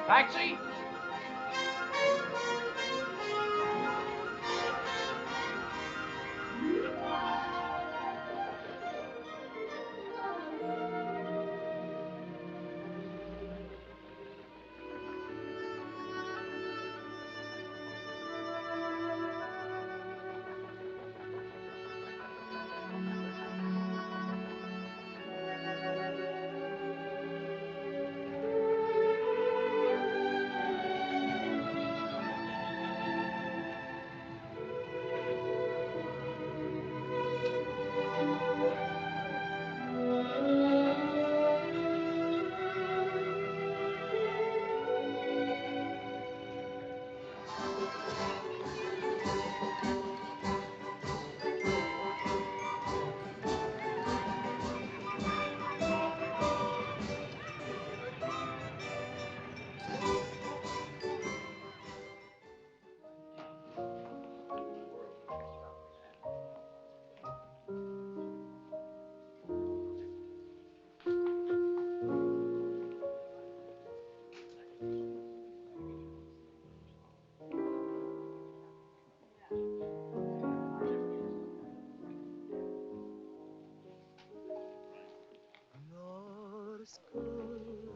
Taxi!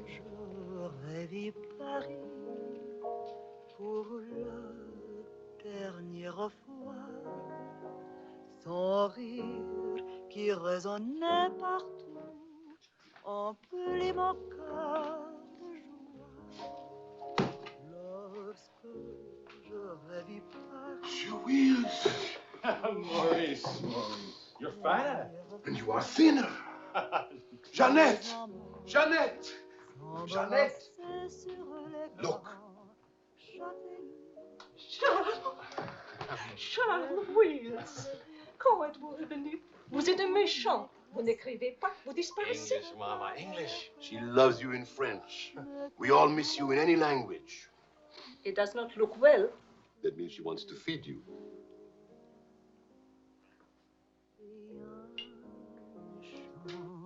J'aurais vu Paris pour la dernière fois, son rire qui résonnait partout, emplit mon cœur de joie. Lorsque j'aurais vu Paris. Julius! Maurice, you're fatter. And you are thinner. Jeannette! Jeannette! Jeannette! Look. Charles Wills, quand êtes-vous revenu? Vous êtes un méchant. Vous n'écrivez pas, vous disparaissez. English, Mama, English. She loves you in French. We all miss you in any language. It does not look well. That means she wants to feed you.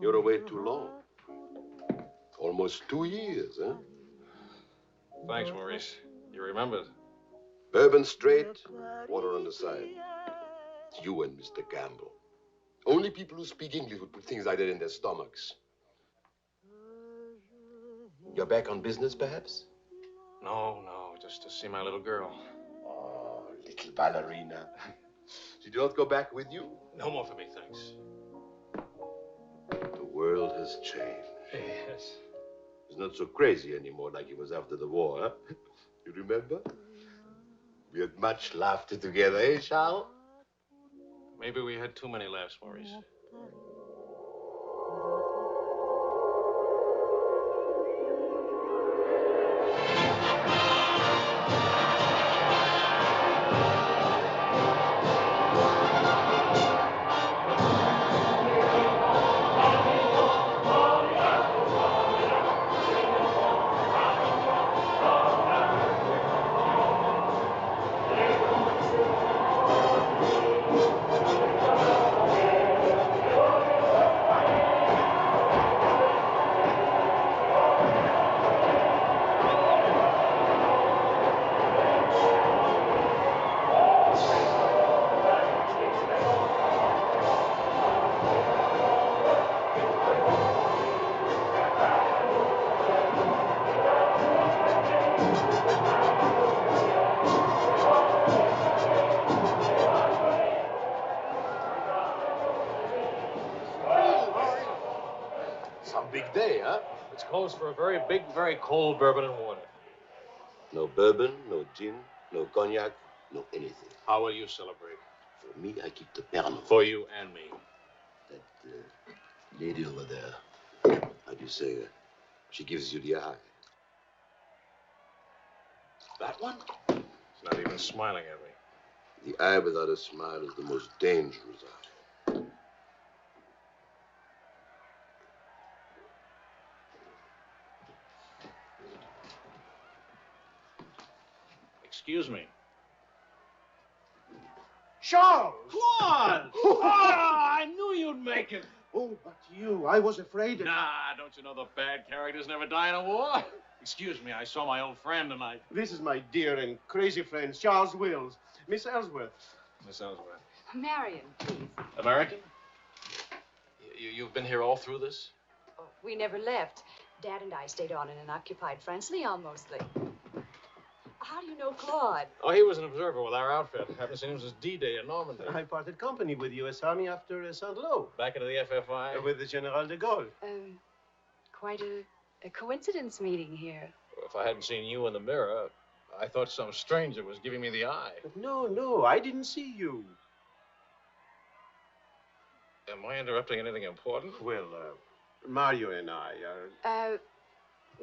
You're away too long. Almost 2 years, huh? Thanks, Maurice. You remembered. Bourbon straight, water on the side. It's you and Mr. Gamble. Only people who speak English would put things like that in their stomachs. You're back on business, perhaps? No, just to see my little girl. Oh, little ballerina. She don't go back with you? No more for me, thanks. The world has changed. Yes. It's not so crazy anymore like it was after the war, huh? You remember? We had much laughter together, eh, Charles? Maybe we had too many laughs, Maurice. For a very big, very cold bourbon and water. No bourbon, no gin, no cognac, no anything. How will you celebrate? For me, I keep the Pernod. For you and me. That lady over there, how do you say, she gives you the eye. That one? She's not even smiling at me. The eye without a smile is the most dangerous eye. Excuse me. Charles! Claude! Oh, I knew you'd make it. Oh, but you, I was afraid. Nah, don't you know the bad characters never die in a war? Excuse me, I saw my old friend and I... This is my dear and crazy friend, Charles Wills. Miss Ellsworth. Miss Ellsworth. Marion, please. American? You've been here all through this? Oh, we never left. Dad and I stayed on in an occupied France Leon mostly. How do you know Claude? Oh, he was an observer with our outfit. Haven't seen him since D-Day in Normandy. I parted company with U.S. Army after Saint-Lô. Back into the FFI? With the General de Gaulle. Quite a coincidence meeting here. Well, if I hadn't seen you in the mirror, I thought some stranger was giving me the eye. But no, I didn't see you. Am I interrupting anything important? Well, Mario and I are...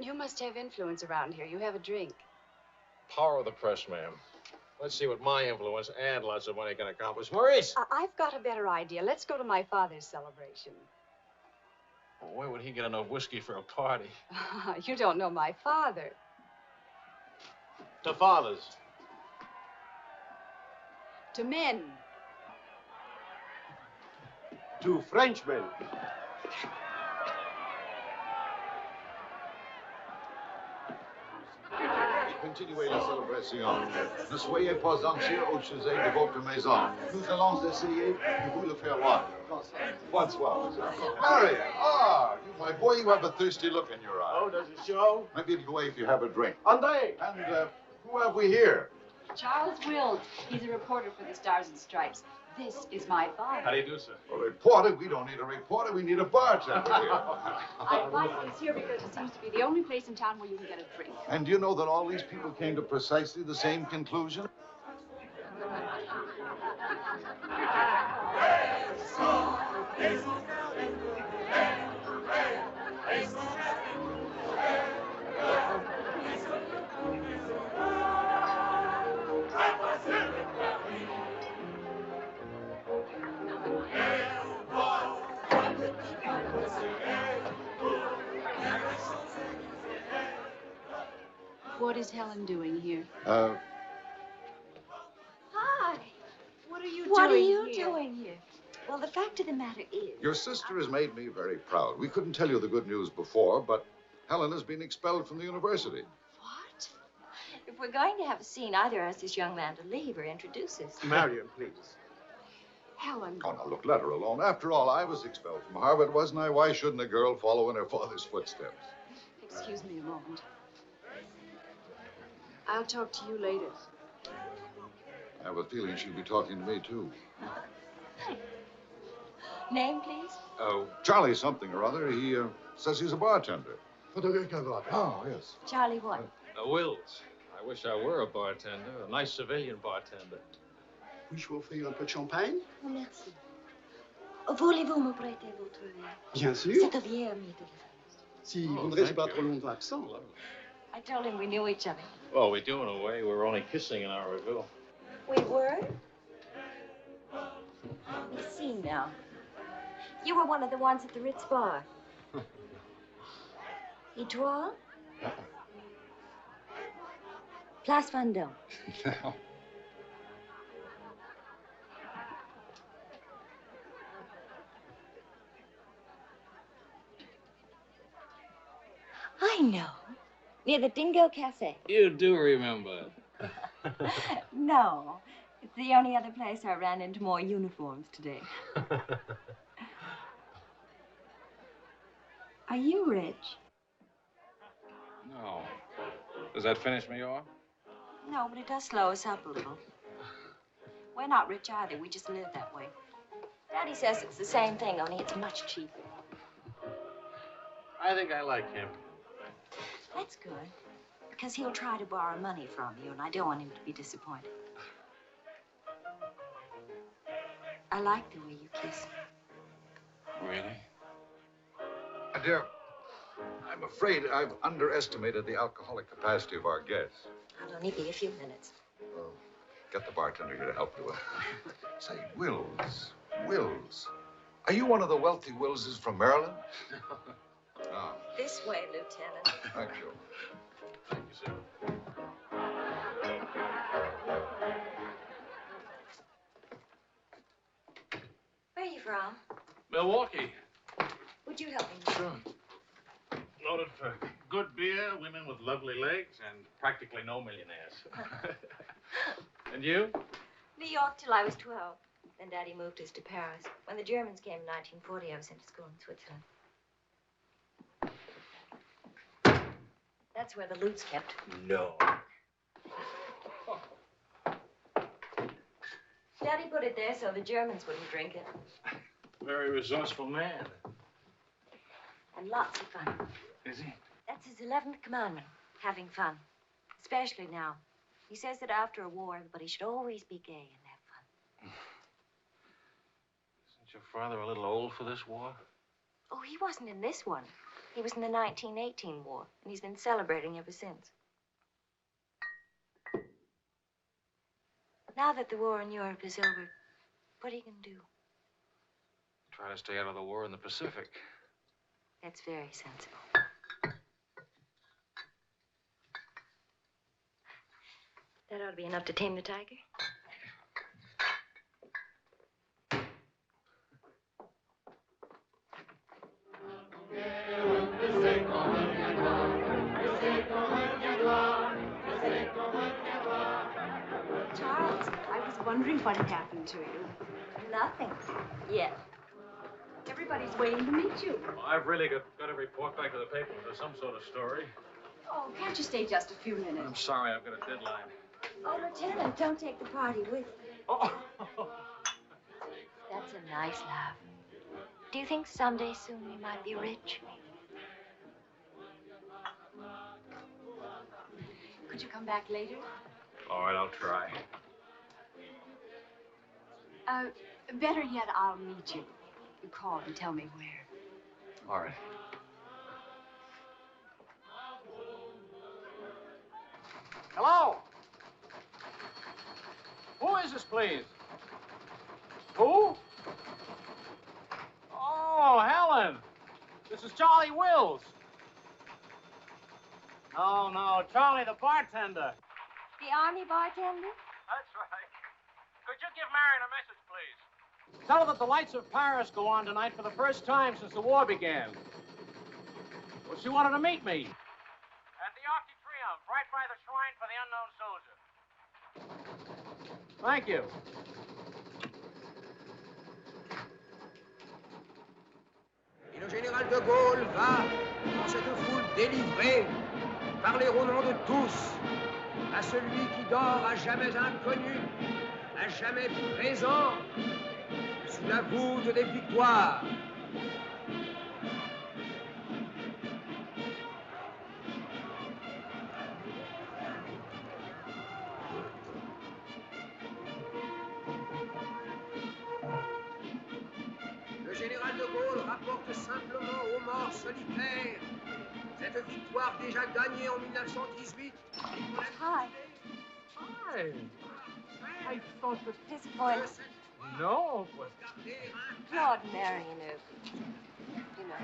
You must have influence around here. You have a drink. Power of the press, ma'am. Let's see what my influence and lots of money can accomplish. Maurice! I've got a better idea. Let's go to my father's celebration. Well, where would he get enough whiskey for a party? You don't know my father. To fathers. To men. To Frenchmen. Continuez la célébration. Ne soyez pas anxieux au sujet de votre maison. Nous allons essayer de vous le faire voir. Bonsoir. Marion, you, my boy, you have a thirsty look in your eye. Oh, does it show? Maybe it'll go away if you have a drink. André! And who have we here? Charles Wills. He's a reporter for the Stars and Stripes. This is my father. How do you do, sir? A reporter? We don't need a reporter. We need a bartender here. I invite this here because it seems to be the only place in town where you can get a drink. And do you know that all these people came to precisely the same conclusion? What is Helen doing here? Hi. What are you What are doing you here? doing here? Well, the fact of the matter is... Your sister has made me very proud. We couldn't tell you the good news before, but Helen has been expelled from the university. What? If we're going to have a scene, either ask this young man to leave or introduce us. Marion, please. Helen. Oh, now, look, let her alone. After all, I was expelled from Harvard, wasn't I? Why shouldn't a girl follow in her father's footsteps? Excuse me a moment. I'll talk to you later. I have a feeling she'll be talking to me, too. Name, please? Oh, Charlie something or other. He says he's a bartender. Oh, yes. Charlie what? Wills. I wish I were a bartender, a nice civilian bartender. Puis-je vous offrir un peu de champagne? Oh, merci. Voulez-vous me prêter votre verre? Bien sûr. C'est un vieux ami de France. Si vous ne restez pas trop longtemps absent. I told him we knew each other. Well, we do in a way. We were only kissing in our review. We were? You see now. You were one of the ones at the Ritz bar. Étoile? Place Vendôme. No. I know. Near the Dhingo Café. You do remember. No. It's the only other place I ran into more uniforms today. Are you rich? No. Does that finish me off? No, but it does slow us up a little. We're not rich either. We just live that way. Daddy says it's the same thing, only it's much cheaper. I think I like him. That's good. Because he'll try to borrow money from you, and I don't want him to be disappointed. I like the way you kiss. Really? My dear, I'm afraid I've underestimated the alcoholic capacity of our guests. I'll only be a few minutes. Well, get the bartender here to help you. Say, Wills. Are you one of the wealthy Willses from Maryland? No. This way, Lieutenant. Thank you. Thank you, sir. Where are you from? Milwaukee. Would you help me? Sure. Noted for good beer, women with lovely legs, and practically no millionaires. And you? New York till I was 12. Then Daddy moved us to Paris. When the Germans came in 1940, I was sent to school in Switzerland. That's where the loot's kept. No. Daddy put it there so the Germans wouldn't drink it. Very resourceful man. And lots of fun. Is he? That's his 11th commandment, having fun. Especially now. He says that after a war, everybody should always be gay and have fun. Isn't your father a little old for this war? Oh, he wasn't in this one. He was in the 1918 war, and he's been celebrating ever since. Now that the war in Europe is over, what are you going to do? Try to stay out of the war in the Pacific. That's very sensible. That ought to be enough to tame the tiger. Charles, I was wondering what had happened to you. Nothing. Yet. Everybody's waiting to meet you. Well, I've really got to report back to the paper with some sort of story. Oh, can't you stay just a few I'm minutes? sorry, I've got a deadline. Oh, Lieutenant, don't take the party with you. Oh. That's a nice laugh. Do you think someday soon we might be rich? Could you come back later? All right, I'll try. Better yet, I'll meet you. You call and tell me where. All right. Hello? Who is this, please? Who? Oh, Helen. This is Charlie Wills. No, Charlie the bartender. The army bartender? That's right. Could you give Marion a message, please? Tell her that the lights of Paris go on tonight for the first time since the war began. Well, she wanted to meet me. At the Arc de Triomphe, right by the shrine for the unknown soldier. Thank you. Et le général de Gaulle va, dans cette foule délivrée, parler au nom de tous, à celui qui dort à jamais inconnu, à jamais présent, sous la voûte des victoires. Le général de Gaulle rapporte simplement aux morts solitaires cette victoire déjà gagnée en 1918. Hi. Hi. I thought that... Disappointed. No, but... Claude and Marion Ellswirth. You know.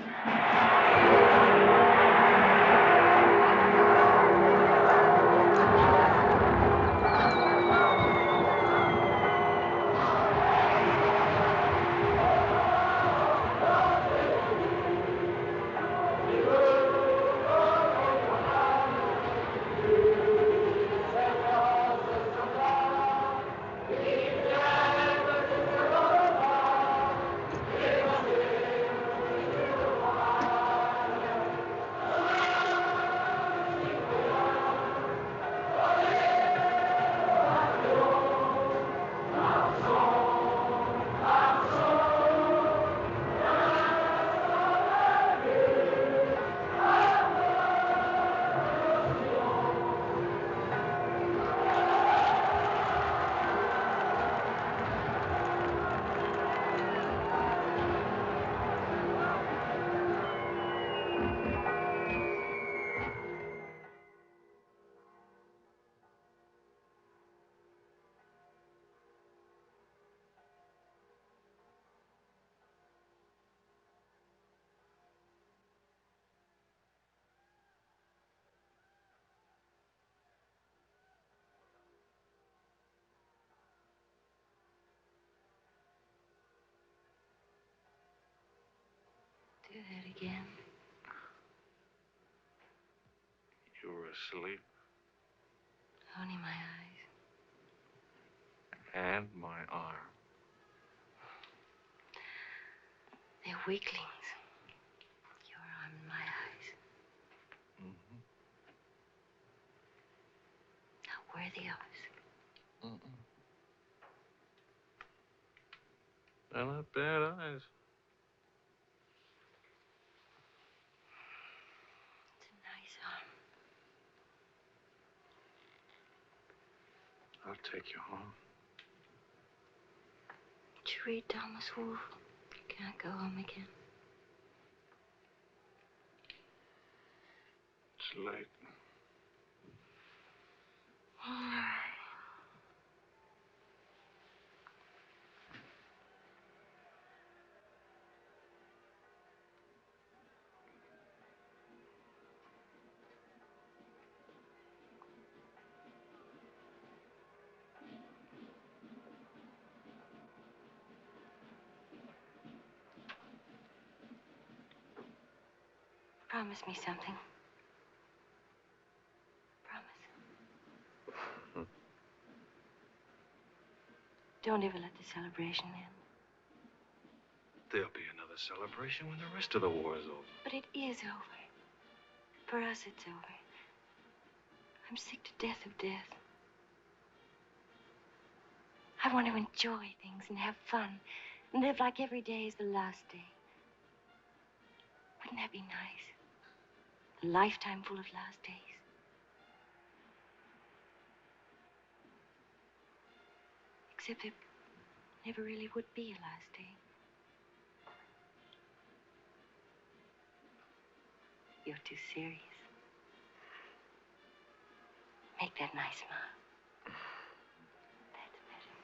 Do that again. asleep. Only my eyes. And my arm. They're weaklings. Your arm and my eyes. Mm-hmm. Not worthy of us. Mm-mm. They're not bad eyes. It's a nice arm. I'll take you home. Did you read Thomas Wolfe? You can't go home again. It's late. All right. Promise me something. Promise. Don't ever let the celebration end. There'll be another celebration when the rest of the war is over. But it is over. For us, it's over. I'm sick to death of death. I want to enjoy things and have fun and live like every day is the last day. Wouldn't that be nice? A lifetime full of last days. Except there never really would be a last day. You're too serious. Make that nice smile. That's better.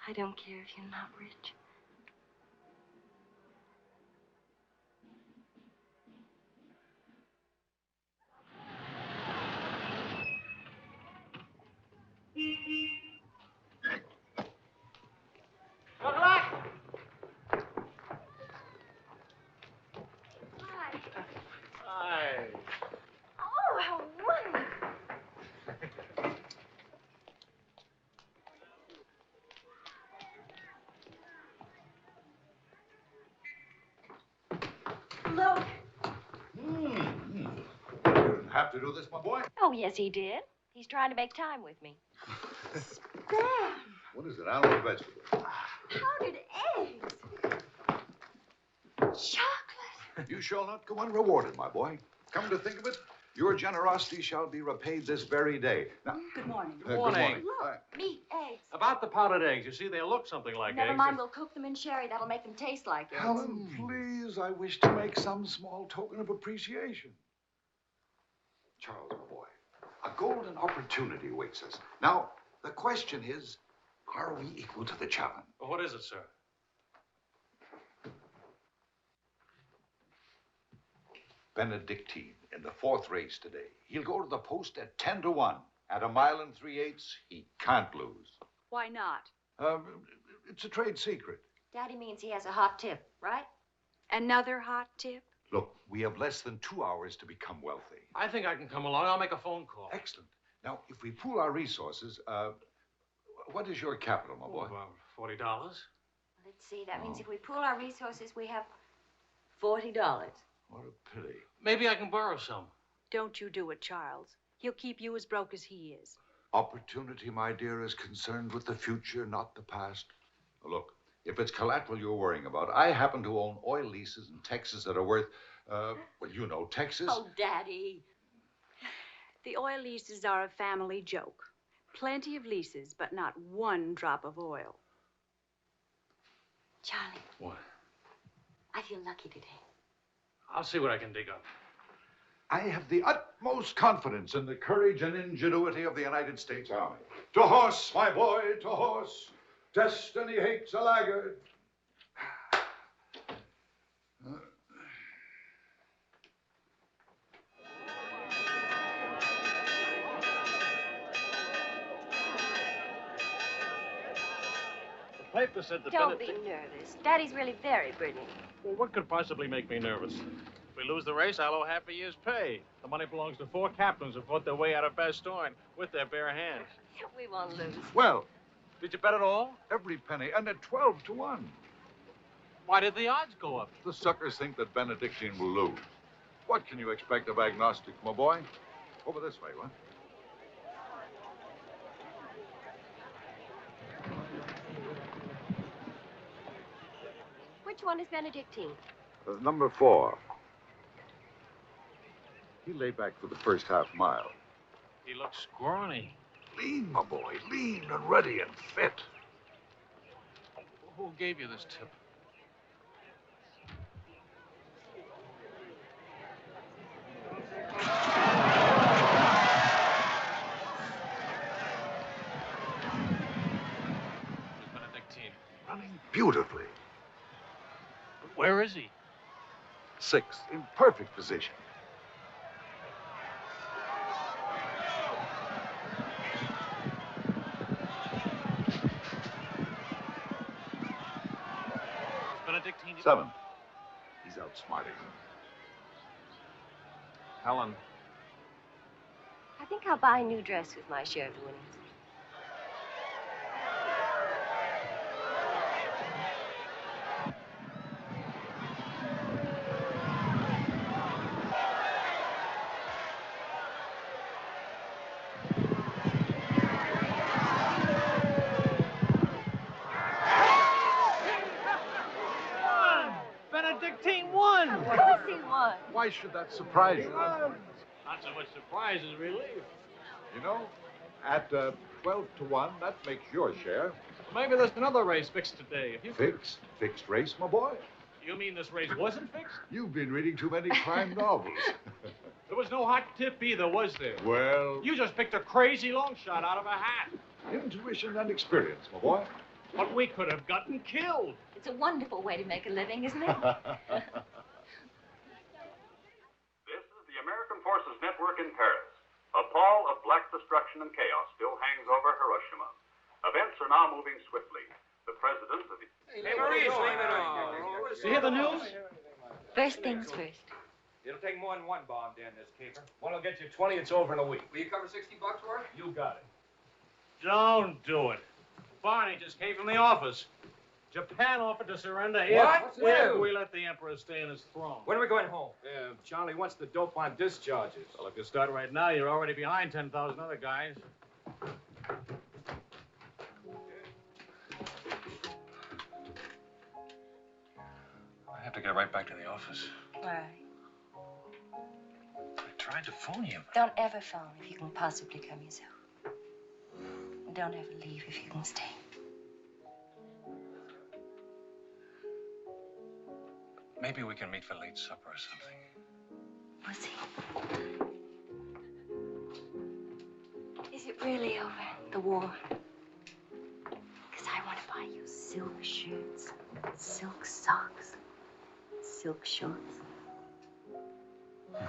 I don't care if you're not rich. Good luck! Hi. Hi. Oh, how wonderful. Look. You didn't have to do this, my boy. Oh, yes, he did. He's trying to make time with me. Damn. What is it, animal or vegetable? Powdered eggs. Chocolate. You shall not go unrewarded, my boy. Come to think of it, your generosity shall be repaid this very day. Now, Good morning. Good morning. Look, meat, eggs. About the powdered eggs, you see, they look something like Never eggs. mind, we'll cook them in sherry. That'll make them taste like eggs. Helen, please, I wish to make some small token of appreciation. Charles, my boy, a golden opportunity awaits us. Now, the question is, are we equal to the challenge? Well, what is it, sir? Benedictine in the 4th race today. He'll go to the post at 10 to 1. At 1 3/8, he can't lose. Why not? It's a trade secret. Daddy means he has a hot tip, right? Another hot tip? Look, we have less than 2 hours to become wealthy. I think I can come along. I'll make a phone call. Excellent. Now, if we pool our resources, what is your capital, my boy? About $40. Let's see. That means if we pool our resources, we have $40. What a pity. Maybe I can borrow some. Don't you do it, Charles. He'll keep you as broke as he is. Opportunity, my dear, is concerned with the future, not the past. Look, if it's collateral you're worrying about, I happen to own oil leases in Texas that are worth, well, you know, Texas. Oh, Daddy. The oil leases are a family joke. Plenty of leases, but not one drop of oil. Charlie. What? I feel lucky today. I'll see what I can dig up. I have the utmost confidence in the courage and ingenuity of the United States Army. To horse, my boy, to horse. Destiny hates a laggard. paper said that Don't be Benedict... nervous. Daddy's really very brilliant. Well, what could possibly make me nervous? If we lose the race, I'll owe half a year's pay. The money belongs to 4 captains who fought their way out of Bastogne with their bare hands. We won't lose. Well, Did you bet it all? every penny, and at 12 to 1. Why did the odds go up? The suckers think that Benedictine will lose. What can you expect of agnostics, my boy? Over this way, what? Which one is Benedictine? Number 4. He lay back for the first half mile. He looks scrawny. Lean, my boy, lean and ready and fit. Who gave you this tip? Benedictine. Running beautifully. But where is he? 6th, in perfect position. Benedictine. 7th. He's outsmarting. Helen. I think I'll buy a new dress with my share of the winnings. Benedictine won! Of course he won. Why should that surprise you? Not so much surprise as relief. You know, at 12 to 1, that makes your share. Maybe there's another race fixed today. If you Fixed race, my boy. You mean this race wasn't fixed? You've been reading too many crime novels. There was no hot tip either, was there? Well, You just picked a crazy long shot out of a hat. intuition and experience, my boy. But we could have gotten killed. It's a wonderful way to make a living, isn't it? This is the American Forces Network in Paris. A pall of black destruction and chaos still hangs over Hiroshima. Events are now moving swiftly. The president of the... Hey, Maurice, leave it on. You hear the news? First things first. It'll take more than one bomb down this caper. One will get you 20, it's over in a week. Will you cover $60 for it? You got it. Don't do it. Barney just came from the office. Japan offered to surrender What? if we let the Emperor stay in his throne. When are we going home? Charlie wants the dope on discharges. Well, if you start right now, you're already behind 10,000 other guys. I have to get right back to the office. Why? I tried to phone you. Don't ever phone if you can possibly come yourself. And don't ever leave if you can stay. Maybe we can meet for late supper or something. We'll see. Is it really over, the war? Because I want to buy you silk shirts, silk socks, silk shorts.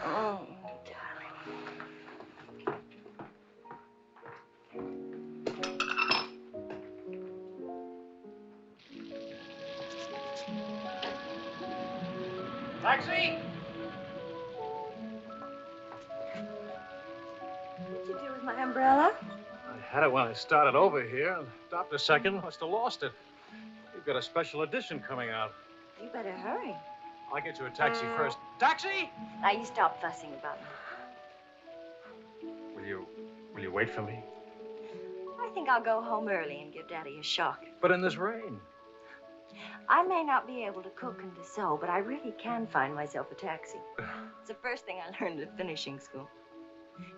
Oh, darling. Taxi! What'd you do with my umbrella? I had it when I started over here. Stopped a second. Must have lost it. You've got a special edition coming out. You better hurry. I'll get you a taxi first. Taxi! Now you stop fussing about me. Will you wait for me? I think I'll go home early and give Daddy a shock. But in this rain. I may not be able to cook and to sew, but I really can find myself a taxi. It's the first thing I learned at finishing school.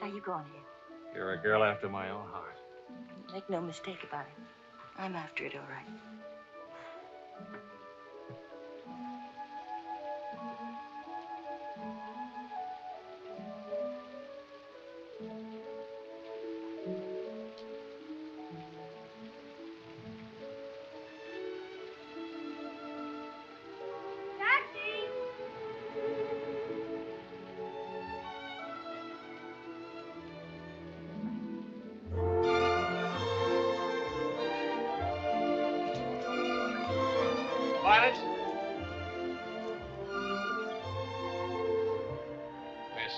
Now you go on ahead. You're a girl after my own heart. Make no mistake about it. I'm after it, all right. planet? Miss.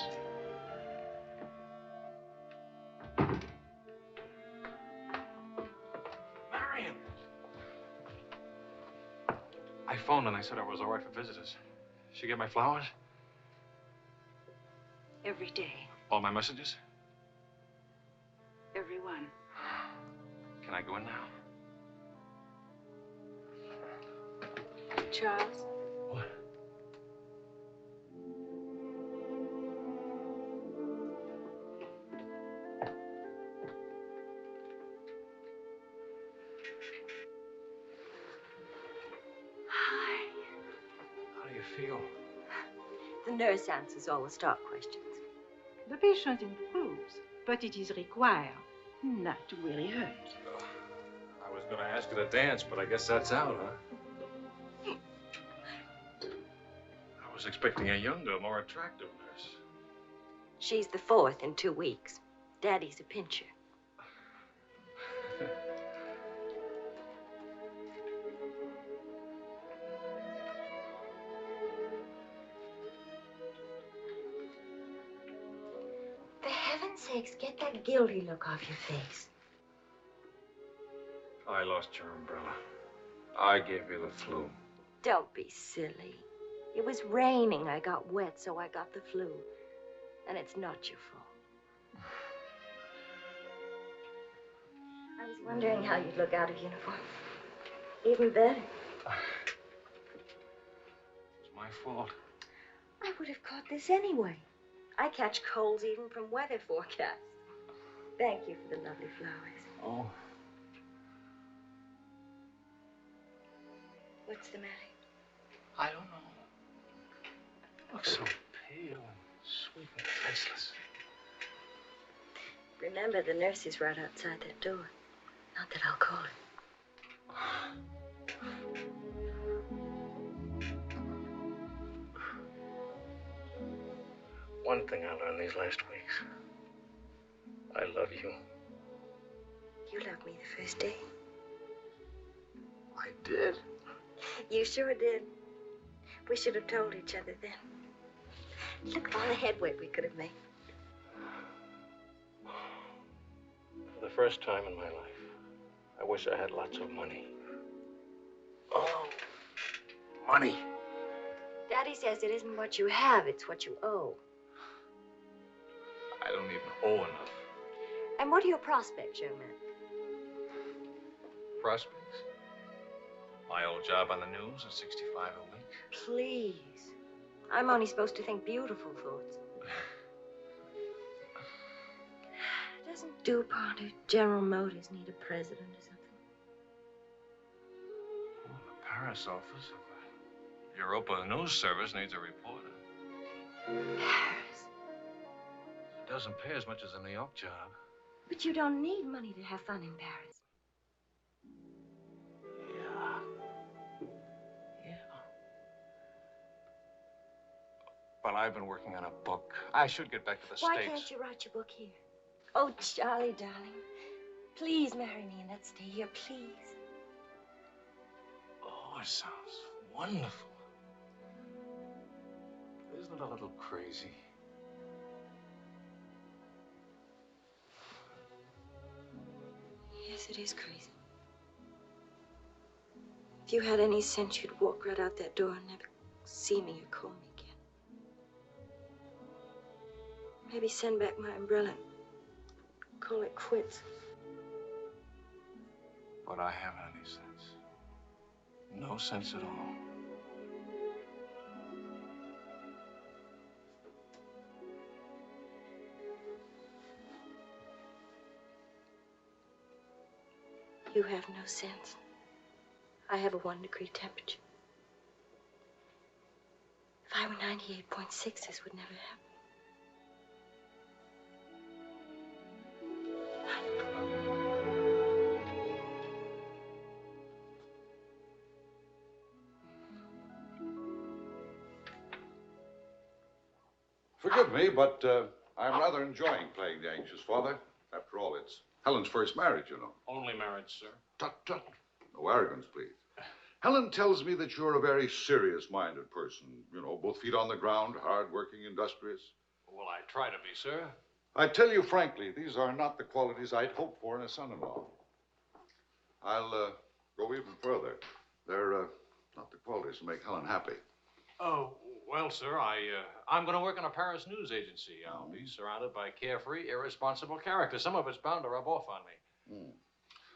Marion! I phoned and I said I was all right for visitors. She get my flowers? Every day. All my messages? Every one. Can I go in now? Charles? What? Hi. How do you feel? The nurse answers all the stock questions. The patient improves, but it is required not to really hurt. I was going to ask her to dance, but I guess that's out, huh? I was expecting a younger, more attractive nurse. She's the 4th in 2 weeks. Daddy's a pincher. For heaven's sakes, get that guilty look off your face. I lost your umbrella. I gave you the flu. Don't be silly. It was raining. I got wet, so I got the flu. And it's not your fault. I was wondering how you'd look out of uniform. Even better. It was my fault. I would have caught this anyway. I catch colds even from weather forecasts. Thank you for the lovely flowers. Oh. What's the matter? I don't know. You look so pale and sweet and faceless. Remember, the nurse is right outside that door. Not that I'll call her. One thing I learned these last weeks. I love you. You loved me the first day. I did? You sure did. We should have told each other then. Look at all the headway we could have made. For the first time in my life, I wish I had lots of money. Oh, money. Daddy says it isn't what you have, it's what you owe. I don't even owe enough. And what are your prospects, young man? Prospects? My old job on the news at 65 a week. Please. I'm only supposed to think beautiful thoughts. Doesn't DuPont or General Motors need a president or something? Well, the Paris office of the Europa News Service needs a reporter. Paris? It doesn't pay as much as a New York job. But you don't need money to have fun in Paris. But I've been working on a book. I should get back to the States. Why can't you write your book here? Oh, Charlie, darling. Please marry me and let's stay here, please. Oh, it sounds wonderful. Isn't it a little crazy? Yes, it is crazy. If you had any sense, you'd walk right out that door and never see me or call me again. Maybe send back my umbrella and call it quits. But I haven't any sense. No sense at all. You have no sense. I have a 1-degree temperature. If I were 98.6, this would never happen. Forgive me, but I'm rather enjoying playing the anxious father. After all, it's Helen's first marriage, you know. Only marriage, sir. Tut, tut. No arrogance, please. Helen tells me that you're a very serious-minded person. You know, both feet on the ground, hard-working, industrious. Well, I try to be, sir. I tell you frankly, these are not the qualities I'd hope for in a son-in-law. I'll go even further. They're not the qualities to make Helen happy. Oh, well, sir, I'm going to work in a Paris news agency. I'll be surrounded by carefree, irresponsible characters. Some of it's bound to rub off on me.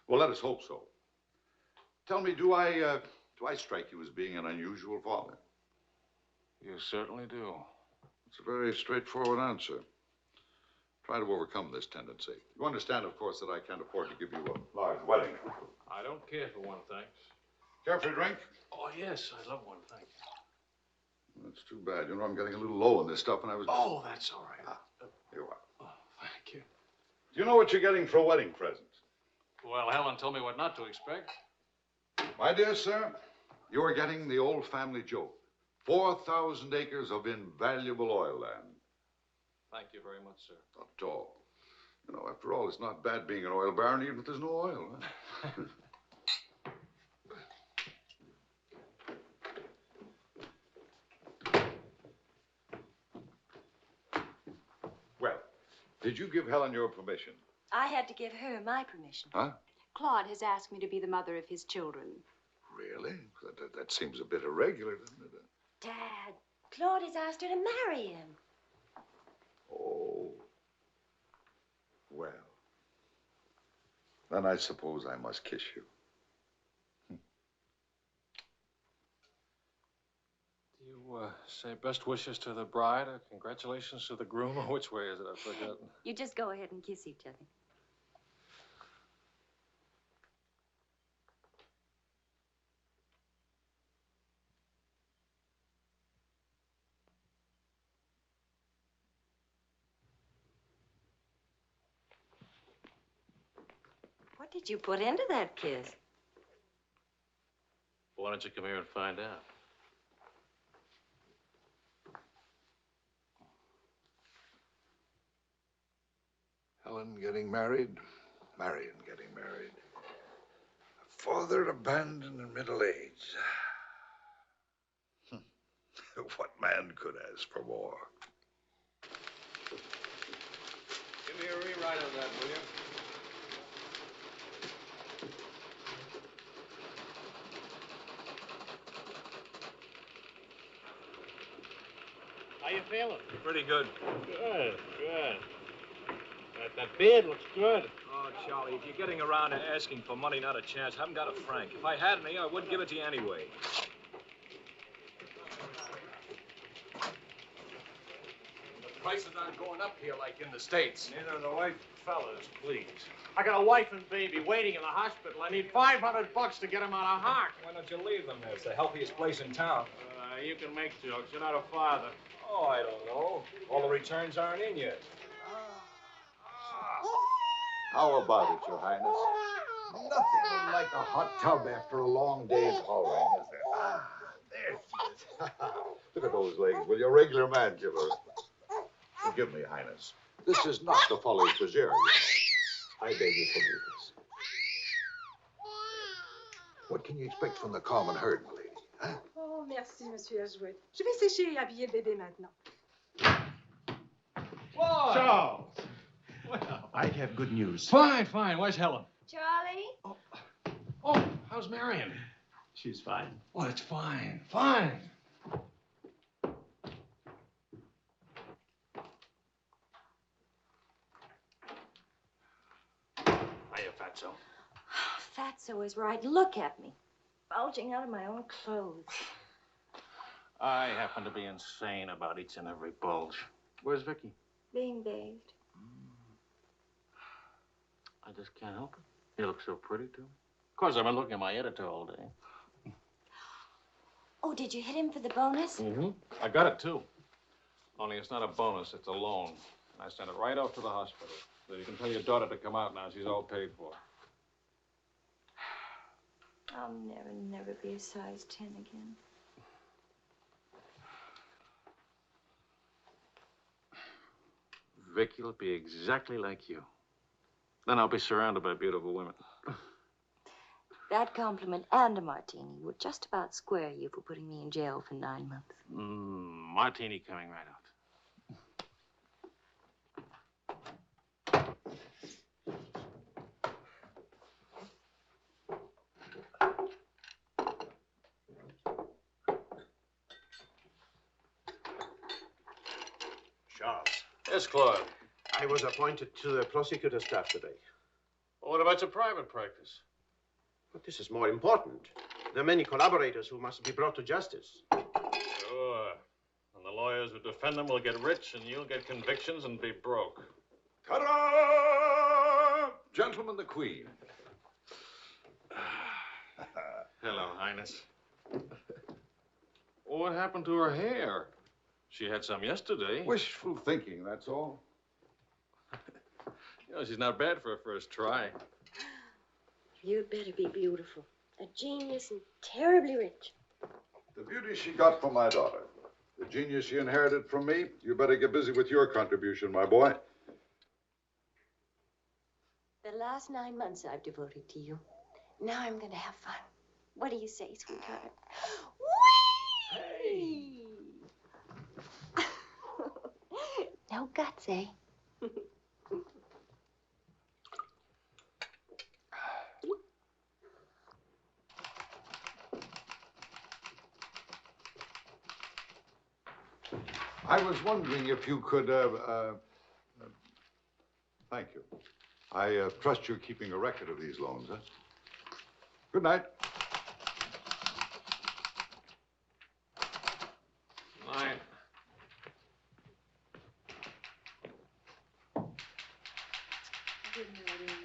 Well, let us hope so. Tell me, do I strike you as being an unusual father? You certainly do. It's a very straightforward answer. Try to overcome this tendency. You understand, of course, that I can't afford to give you a large wedding. I don't care for one, thanks. Care for a drink? Oh, yes, I'd love one, thanks. That's too bad. You know, I'm getting a little low on this stuff, and I was... Oh, that's all right. Here you are. Oh, thank you. Do you know what you're getting for a wedding present? Well, Helen told me what not to expect. My dear sir, you're getting the old family joke. 4,000 acres of invaluable oil land. Thank you very much, sir. Not at all. You know, after all, it's not bad being an oil baron, even if there's no oil. Huh? Well, did you give Helen your permission? I had to give her my permission. Huh? Claude has asked me to be the mother of his children. Really? That seems a bit irregular, doesn't it? Dad, Claude has asked her to marry him. Oh. Well. Then I suppose I must kiss you. Do you say best wishes to the bride or congratulations to the groom? Or which way is it? I've forgotten. You just go ahead and kiss each other. What did you put into that kiss? Why don't you come here and find out? Helen getting married, Marion getting married. A father abandoned in middle age. What man could ask for more? Give me a rewrite of that, will you? How you feeling? Pretty good. Good, good. That beard looks good. Oh, Charlie, if you're getting around to asking for money, not a chance. I haven't got a franc. If I had any, I wouldn't give it to you anyway. The prices aren't going up here like in the States. Neither are the white fellas, please. I got a wife and baby waiting in the hospital. I need $500 to get them out of Hark. Why don't you leave them there? It's the healthiest place in town. You can make jokes. You're not a father. Oh, I don't know. All the returns aren't in yet. How about it, Your Highness? Nothing like a hot tub after a long day's hauling, is there? Ah, there she is. Look at those legs. Will you, a regular man give her? Forgive me, Highness. This is not the Follies Bazaar. I beg your forgiveness. What can you expect from the common herd, my lady? Huh? Oh, merci, Monsieur Ellswirth. Je vais sécher et habiller le bébé maintenant. Whoa! Charles! Well, I have good news. Fine, fine. Where's Helen? Charlie? Oh, how's Marion? She's fine. Oh, it's fine, fine. Hiya, Fatso. Fatso is right. Look at me. Bulging out of my own clothes. I happen to be insane about each and every bulge. Where's Vicky? Being bathed. I just can't help it. You look so pretty, too. Of course, I've been looking at my editor all day. Oh, did you hit him for the bonus? Mm-hmm. I got it, too. Only it's not a bonus, it's a loan. I sent it right off to the hospital. So you can tell your daughter to come out now. She's all paid for. I'll never be a size 10 again. Vicky'll be exactly like you. Then I'll be surrounded by beautiful women. That compliment and a martini would just about square you for putting me in jail for 9 months. Martini coming right out. Charles. Yes, Claude. I was appointed to the prosecutor's staff today. Well, what about your private practice? But this is more important. There are many collaborators who must be brought to justice. Sure. And the lawyers who defend them will get rich, and you'll get convictions and be broke. Ta-da! Gentlemen, the Queen. Hello, Highness. What happened to her hair? She had some yesterday. Wishful thinking, that's all. You know, she's not bad for a first try. You'd better be beautiful. A genius and terribly rich. The beauty she got from my daughter. The genius she inherited from me. You better get busy with your contribution, my boy. The last 9 months I've devoted to you. Now I'm going to have fun. What do you say, sweetheart? Whee! No guts, eh? I was wondering if you could, thank you. I trust you're keeping a record of these loans, huh? Good night. Night. Good night, Angel.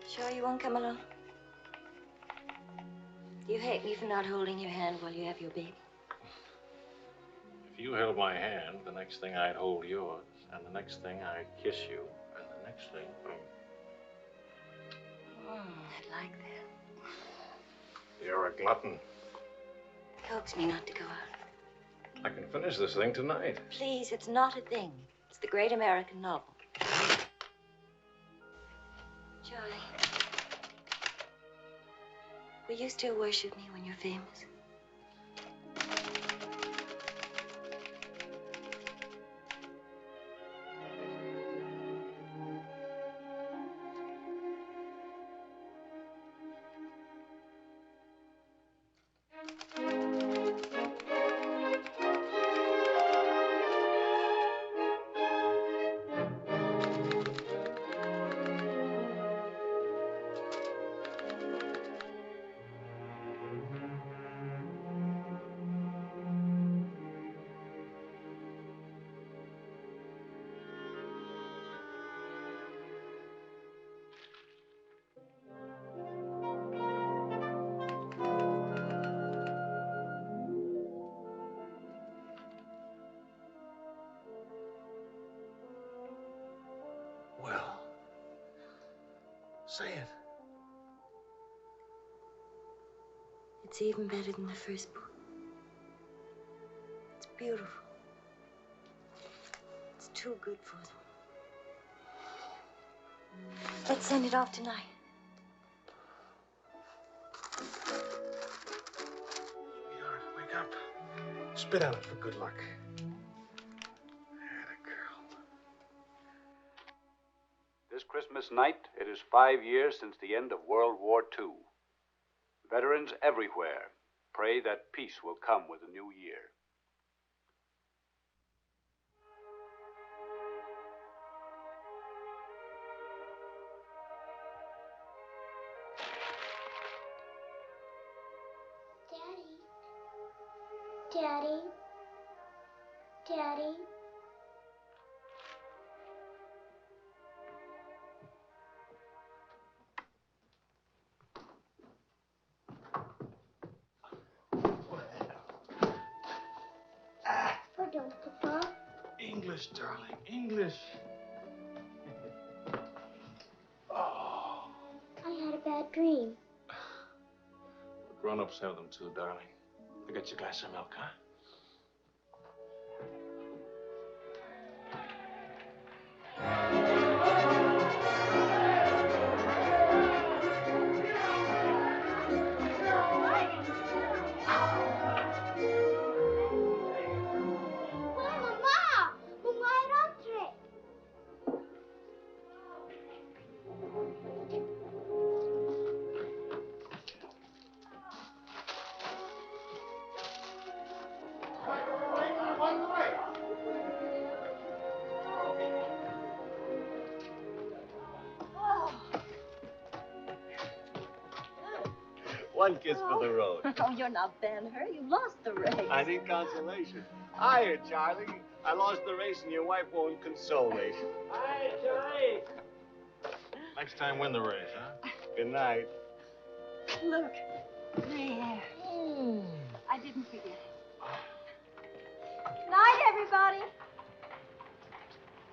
Sure you won't come along? You hate me for not holding your hand while you have your baby. If you held my hand, the next thing I'd hold yours, and the next thing I'd kiss you, and the next thing... I'd like that. You're a glutton. Coax me not to go out. I can finish this thing tonight. Please, it's not a thing. It's the great American novel. Charlie, will you still worship me when you're famous? Well, say it. It's even better than the first book. It's beautiful. It's too good for them. Let's send it off tonight. Sweetheart, wake up. Spit on it for good luck. This Christmas night, it is 5 years since the end of World War II. Veterans everywhere pray that peace will come with the new year. Daddy. Daddy. Pardon, Papa. English, darling, English. Oh. I had a bad dream. The grown-ups have them too, darling. I got you a glass of milk, huh? One kiss for the road. Oh, you're not Ben-Hur. You lost the race. I need consolation. Hiya, Charlie. I lost the race and your wife won't console me. Hi, Charlie. Next time, win the race, huh? Good night. Look. There. I didn't forget. Night, everybody.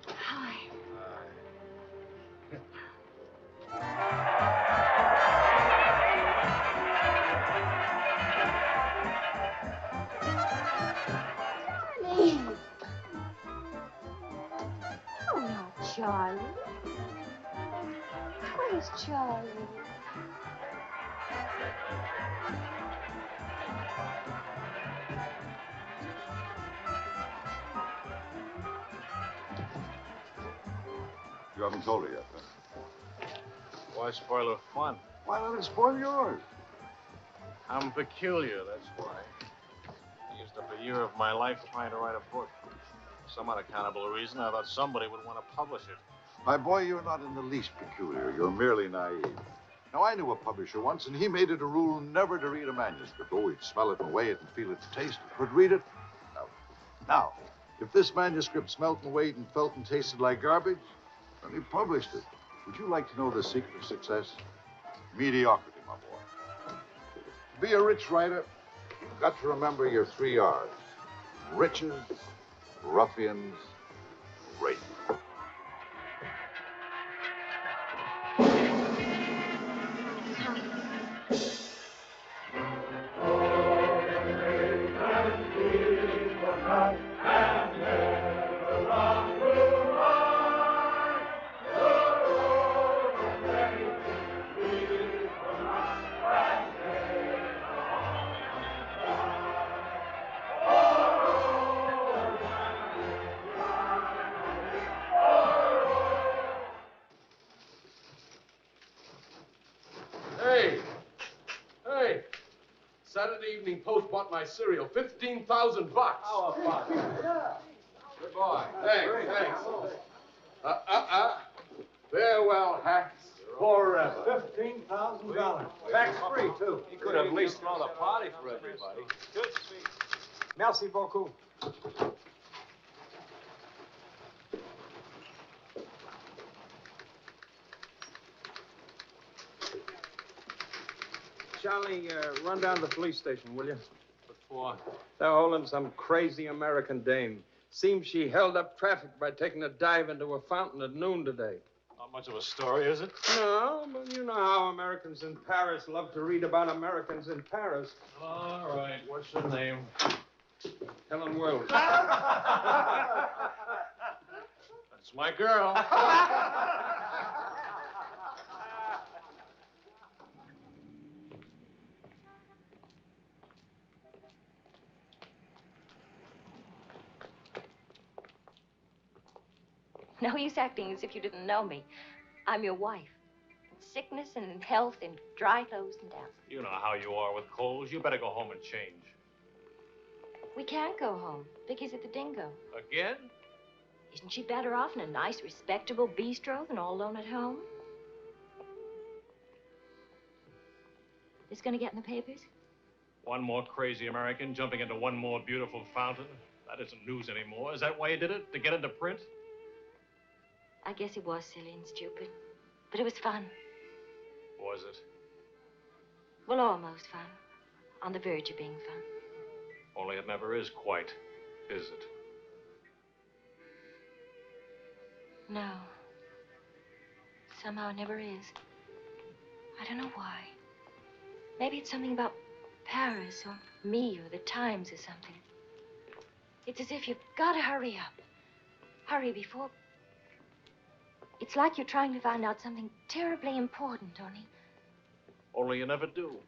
Hi. Charlie. Oh, no, Charlie. Where's Charlie? You haven't told her yet, huh? Why spoil her fun? Why let it spoil yours? I'm peculiar, that's why. I used up a year of my life trying to write a book. For some unaccountable reason, I thought somebody would want to publish it. My boy, you're not in the least peculiar. You're merely naive. Now, I knew a publisher once, and he made it a rule never to read a manuscript. Oh, he'd smell it and weigh it and feel it and taste it. But read it? No. Now, if this manuscript smelt and weighed and felt and tasted like garbage, then he published it. Would you like to know the secret of success? Mediocrity, my boy. To be a rich writer, you've got to remember your 3 R's. Riches, ruffians, rape. Saturday Evening Post bought my cereal, $15,000. How about it? Yeah. Good boy. Thanks. Farewell, hacks. Forever. $15,000. Tax-free, too. He could have at least thrown a party for everybody. Good speech. Merci beaucoup. Charlie, run down to the police station, will you? What for? They're holding some crazy American dame. Seems she held up traffic by taking a dive into a fountain at noon today. Not much of a story, is it? No, but you know how Americans in Paris love to read about Americans in Paris. All right. What's her name? Helen Wells. That's my girl. No use acting as if you didn't know me. I'm your wife. In sickness and in health, in dry clothes and death. You know how you are with colds. You better go home and change. We can't go home. Vicky's at the Dhingo. Again? Isn't she better off in a nice, respectable bistro than all alone at home? This gonna get in the papers? One more crazy American jumping into one more beautiful fountain. That isn't news anymore. Is that why you did it? To get into print? I guess it was silly and stupid, but it was fun. Was it? Well, almost fun. On the verge of being fun. Only it never is quite, is it? No. Somehow it never is. I don't know why. Maybe it's something about Paris or me or the Times or something. It's as if you've got to hurry up. Hurry before... It's like you're trying to find out something terribly important, Tony. Only you never do.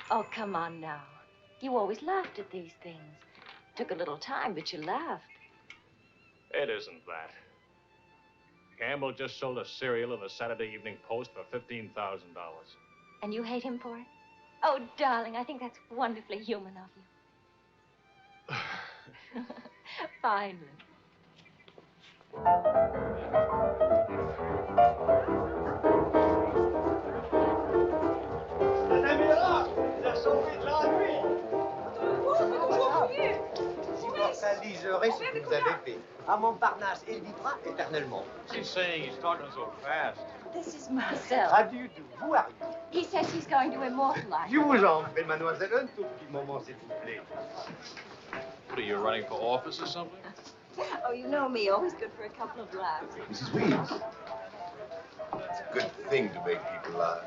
Oh, come on now. You always laughed at these things. Took a little time, but you laughed. It isn't that. Campbell just sold a cereal in the Saturday Evening Post for $15,000. And you hate him for it? Oh, darling, I think that's wonderfully human of you. Finally. s'aligerait ce que vous avez fait. À Montparnasse, il vivra éternellement. She's saying he's talking so fast. This is Marcel. How do you do? Who are you? He says he's going to immortalize. Je vous en prie, mademoiselle, un tout petit moment, s'il vous plaît. What are you running for office or something? Oh, you know me, always good for a couple of laughs. Mrs. Weeds. It's a good thing to make people laugh.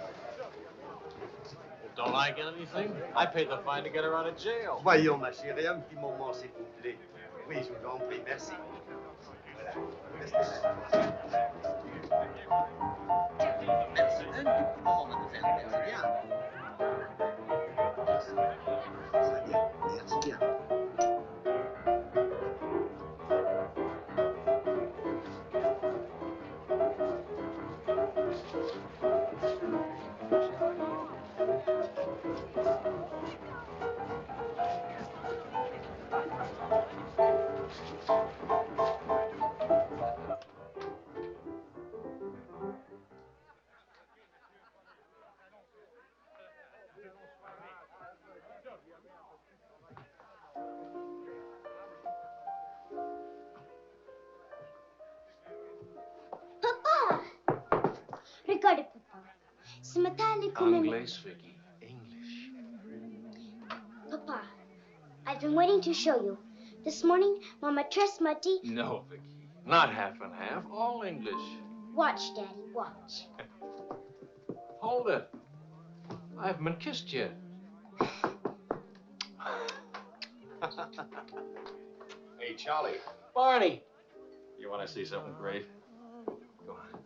Don't I get anything? I paid the fine to get her out of jail. Voyons, ma chérie, un petit moment, s'il vous plaît. Oui, je vous en prie, merci. Voilà. Restez là. Merci. Un tout petit moment, mademoiselle. Merci bien. Très bien. Merci bien. Regardez, papa. Ce matin, à l'école... Anglais, Vicky. English. Papa, I've been waiting to show you. This morning, Mama dressed my tea. No, Vicky. Not half and half. All English. Watch, Daddy, watch. Hold it. I haven't been kissed yet. Hey, Charlie. Barney. You want to see something great? Go on.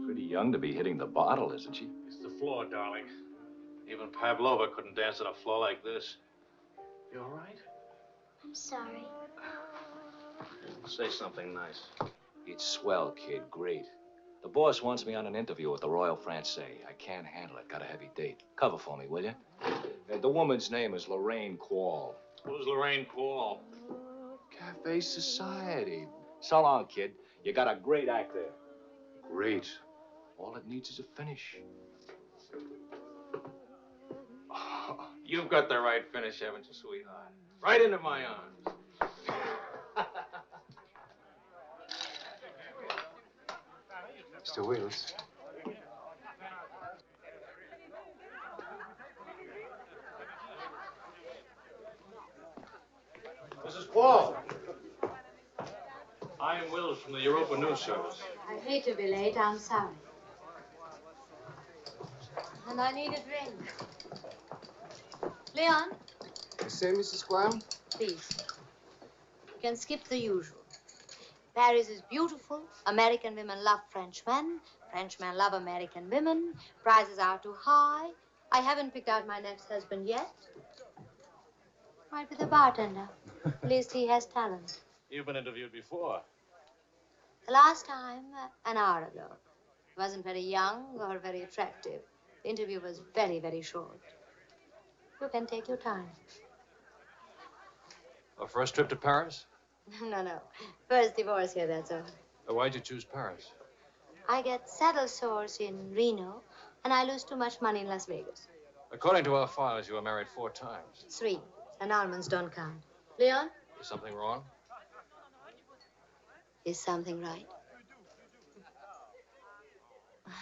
Pretty young to be hitting the bottle, isn't she? It's the floor, darling. Even Pavlova couldn't dance on a floor like this. You all right? I'm sorry. Say something nice. It's swell, kid. Great. The boss wants me on an interview with the Royal Francais. I can't handle it. Got a heavy date. Cover for me, will you? The woman's name is Lorraine Quall. Who's Lorraine Quall? Cafe Society. So long, kid. You got a great act there. Great. All it needs is a finish. Oh, you've got the right finish, haven't you, sweetheart? Right into my arms. Mr. Wills. Mrs. Quall. I am Wills from the Europa News Service. I hate to be late. I'm sorry. And I need a drink. Leon? You say, Mrs. Squire? Please. You can skip the usual. Paris is beautiful. American women love Frenchmen. Frenchmen love American women. Prices are too high. I haven't picked out my next husband yet. Might be the bartender. At least he has talent. You've been interviewed before. The last time, an hour ago. He wasn't very young or very attractive. The interview was very, very short. You can take your time. A first trip to Paris? No. First divorce here, that's all. Why'd you choose Paris? I get saddle sores in Reno, and I lose too much money in Las Vegas. According to our files, you were married 4 times. 3. Annulments don't count. Leon? Is something wrong? Is something right?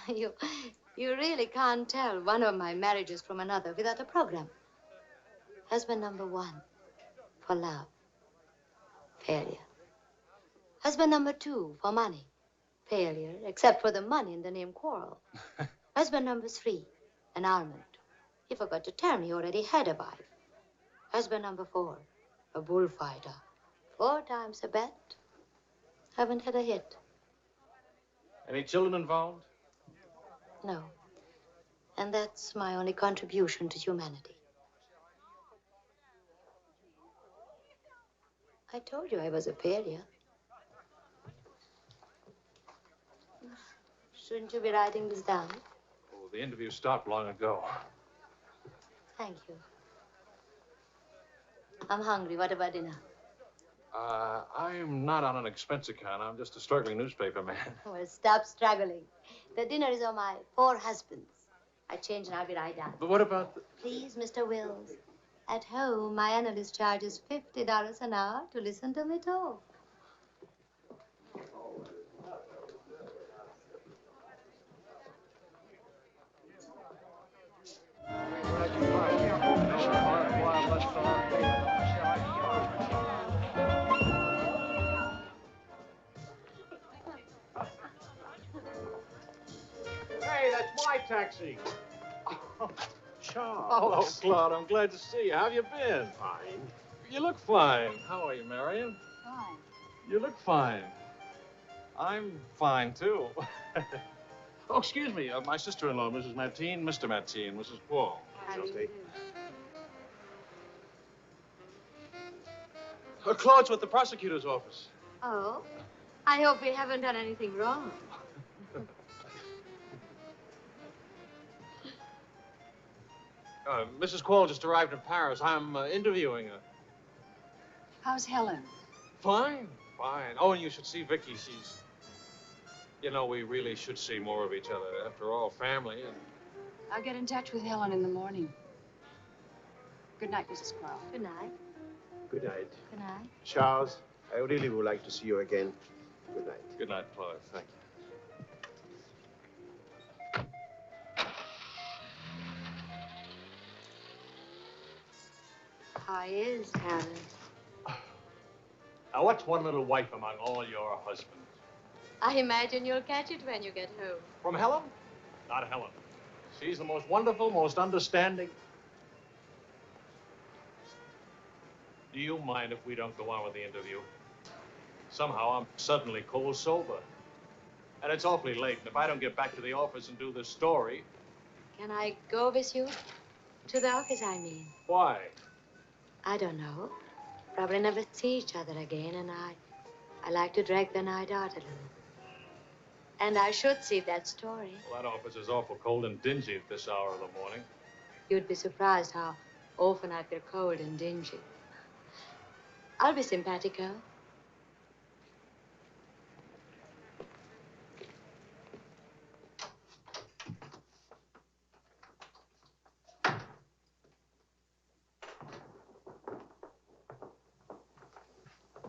You really can't tell one of my marriages from another without a program. Husband number 1, for love. Failure. Husband number 2, for money. Failure, except for the money and the name Quarrel. Husband number 3, annulment. He forgot to tell me he already had a wife. Husband number 4, a bullfighter. 4 times a bet. Haven't had a hit. Any children involved? No. And that's my only contribution to humanity. I told you I was a failure. Shouldn't you be writing this down? Oh, the interview stopped long ago. Thank you. I'm hungry. What about dinner? I'm not on an expense account. I'm just a struggling newspaper man. Well, stop struggling. The dinner is on my 4 husbands. I change and I'll be right down. But what about the... Please, Mr. Wills. At home, my analyst charges $50 an hour to listen to me talk. Hey, that's my taxi. Charles. Hello, Claude. I'm glad to see you. How have you been? Fine. You look fine. How are you, Marion? Fine. You look fine. I'm fine, too. Oh, excuse me. My sister-in-law, Mrs. Matine, Mr. Matine, Mrs. Paul. Claude's with the prosecutor's office. Oh? I hope we haven't done anything wrong. Mrs. Quall just arrived in Paris. I'm interviewing her. How's Helen? Fine, fine. Oh, and you should see Vicky. She's... You know, we really should see more of each other. After all, family and... I'll get in touch with Helen in the morning. Good night, Mrs. Quall. Good night. Good night. Good night. Charles, I really would like to see you again. Good night. Good night, Claude. Thank you. How is Helen? Now, what's one little wife among all your husbands? I imagine you'll catch it when you get home. From Helen? Not Helen. She's the most wonderful, most understanding. Do you mind if we don't go on with the interview? Somehow I'm suddenly cold sober. And it's awfully late, and if I don't get back to the office and do this story... Can I go with you? To the office, I mean. Why? I don't know. Probably never see each other again, and I like to drag the night out a little. And I should see that story. Well, that office is awful cold and dingy at this hour of the morning. You'd be surprised how often I feel cold and dingy. I'll be simpatico.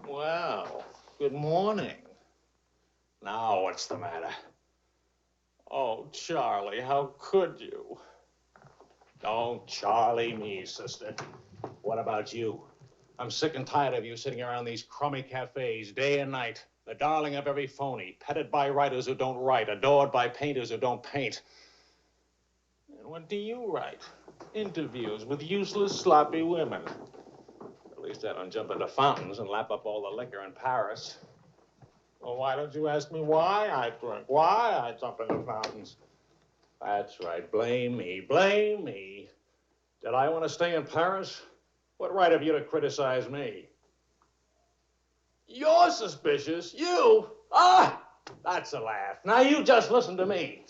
Well, good morning. Now, what's the matter? Oh, Charlie, how could you? Don't Charlie me, sister. What about you? I'm sick and tired of you sitting around these crummy cafes day and night, the darling of every phony, petted by writers who don't write, adored by painters who don't paint. And what do you write? Interviews with useless, sloppy women. At least I don't jump into fountains and lap up all the liquor in Paris. Well, why don't you ask me why I drink? Why I jump into fountains? That's right. Blame me. Blame me. Did I want to stay in Paris? What right have you to criticize me? You're suspicious. You? Ah! That's a laugh. Now you just listen to me.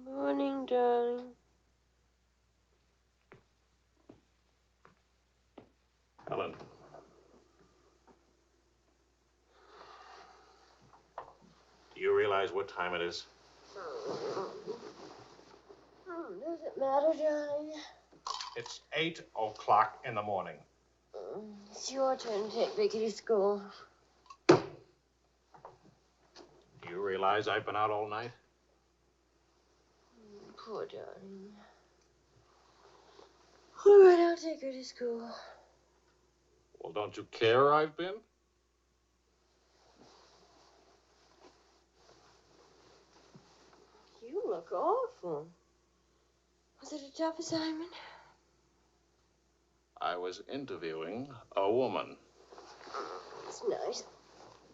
Morning, darling. Helen. Do you realize what time it is? Does it matter, darling? It's 8 o'clock in the morning. It's your turn to take Vicky to school. Do you realize I've been out all night? Poor darling. All right, I'll take her to school. Well, don't you care I've been? You look awful. Was it a tough assignment? I was interviewing a woman. It's nice.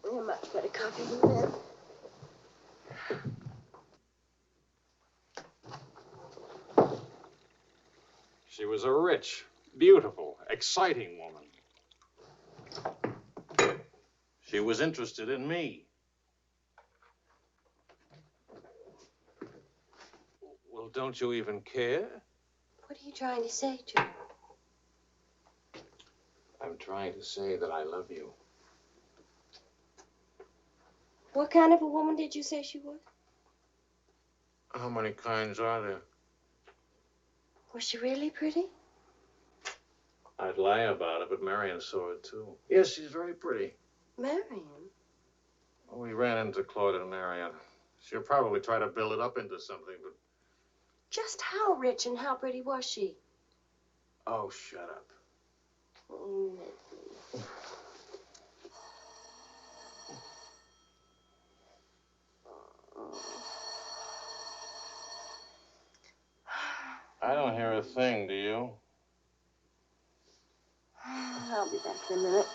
You're much better coffee than that. She was a rich, beautiful, exciting woman. She was interested in me. Well, don't you even care? What are you trying to say, Joe? I'm trying to say that I love you. What kind of a woman did you say she was? How many kinds are there? Was she really pretty? I'd lie about it, but Marion saw it, too. Yes, she's very pretty. Marion? Well, we ran into Claude and Marion. She'll probably try to build it up into something, but... Just how rich and how pretty was she? Oh, shut up. I don't hear a thing, do you? I'll be back in a minute.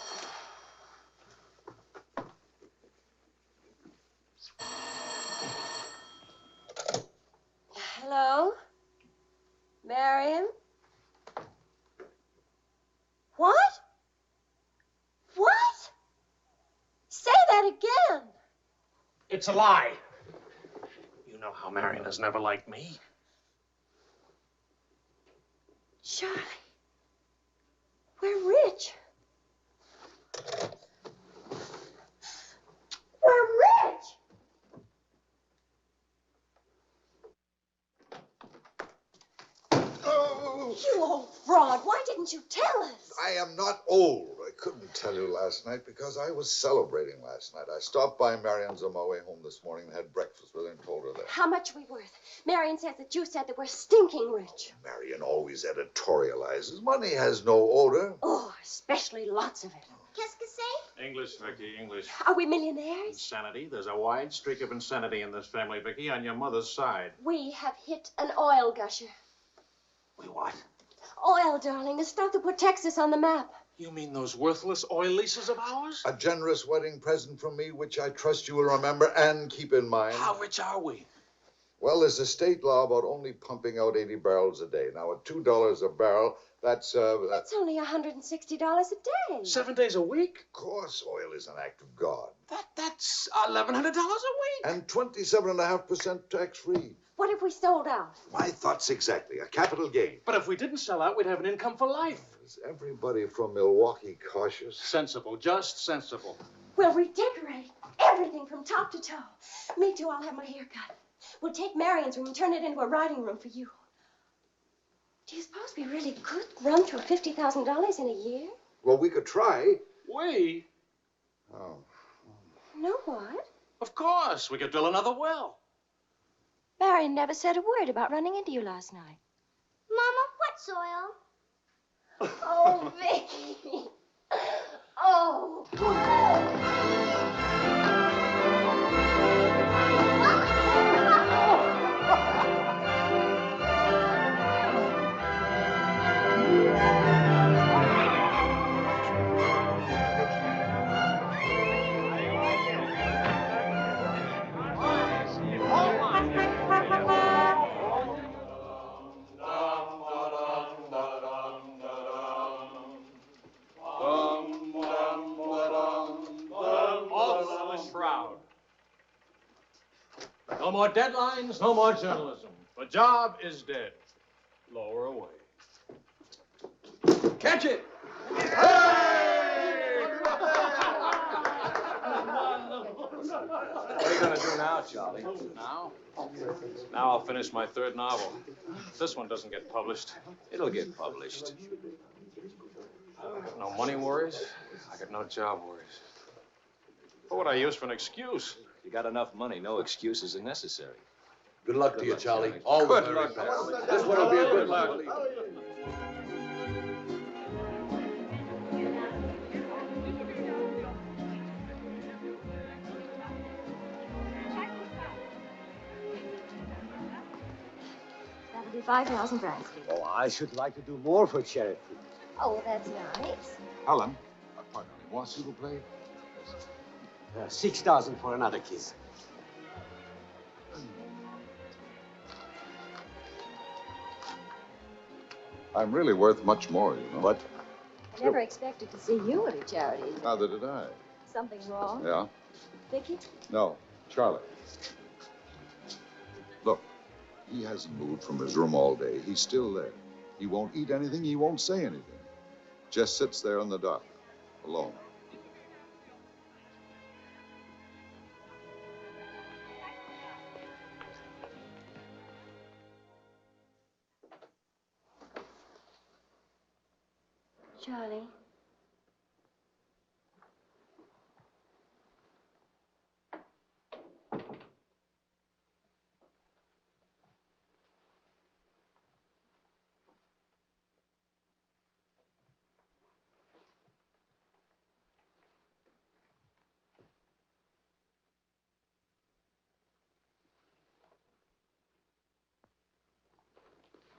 Hello? Marion? What? What? Say that again. It's a lie. You know how Marion has never liked me. Charlie, we're rich. We're rich. Oh. You old fraud, why didn't you tell us? I am not old. I couldn't tell you last night because I was celebrating last night. I stopped by Marion's on my way home this morning and had breakfast with her and told her that. How much are we worth? Marion says that you said that we're stinking rich. Marion always editorializes. Money has no odor. Oh, especially lots of it. Qu'est-ce que c'est? English, Vicky, English. Are we millionaires? Insanity. There's a wide streak of insanity in this family, Vicky, on your mother's side. We have hit an oil gusher. We what? Oil, darling, the stuff that put Texas on the map. You mean those worthless oil leases of ours? A generous wedding present from me, which I trust you will remember and keep in mind. How rich are we? Well, there's a state law about only pumping out 80 barrels a day. Now, at $2 a barrel, that's That's only $160 a day. 7 days a week? Of course, oil is an act of God. That's $1,100 a week. And 27.5% tax-free. What if we sold out? My thoughts exactly. A capital gain. But if we didn't sell out, we'd have an income for life. Is everybody from Milwaukee cautious? Sensible, just sensible. We'll redecorate everything from top to toe. Me too, I'll have my hair cut. We'll take Marion's room and turn it into a writing room for you. Do you suppose we really could run through $50,000 in a year? Well, we could try. We? Oh. No, what? Of course. We could drill another well. Marion never said a word about running into you last night. Mama, what's oil? Oh, Vicky. Oh. No more deadlines, no more journalism. The job is dead. Lower away. Catch it! What are you going to do now, Charlie? Now? Now I'll finish my third novel. If this one doesn't get published. It'll get published. I got no money worries. I got no job worries. What would I use for an excuse? You got enough money, no excuses are necessary. Good luck to you, Charlie. All the very very best. best. This one will be a good one. That'll be 5,000 francs. Oh, I should like to do more for charity. Oh, that's nice. Helen, pardon me, moi, s'il vous plaît? 6,000 for another kiss. I'm really worth much more, you know. What? I never expected to see you at a charity. Neither did I. Something wrong? Yeah? Vicky? No, Charlie. Look, He hasn't moved from his room all day. He's still there. He won't eat anything. He won't say anything. Just sits there in the dark, alone. Charlie.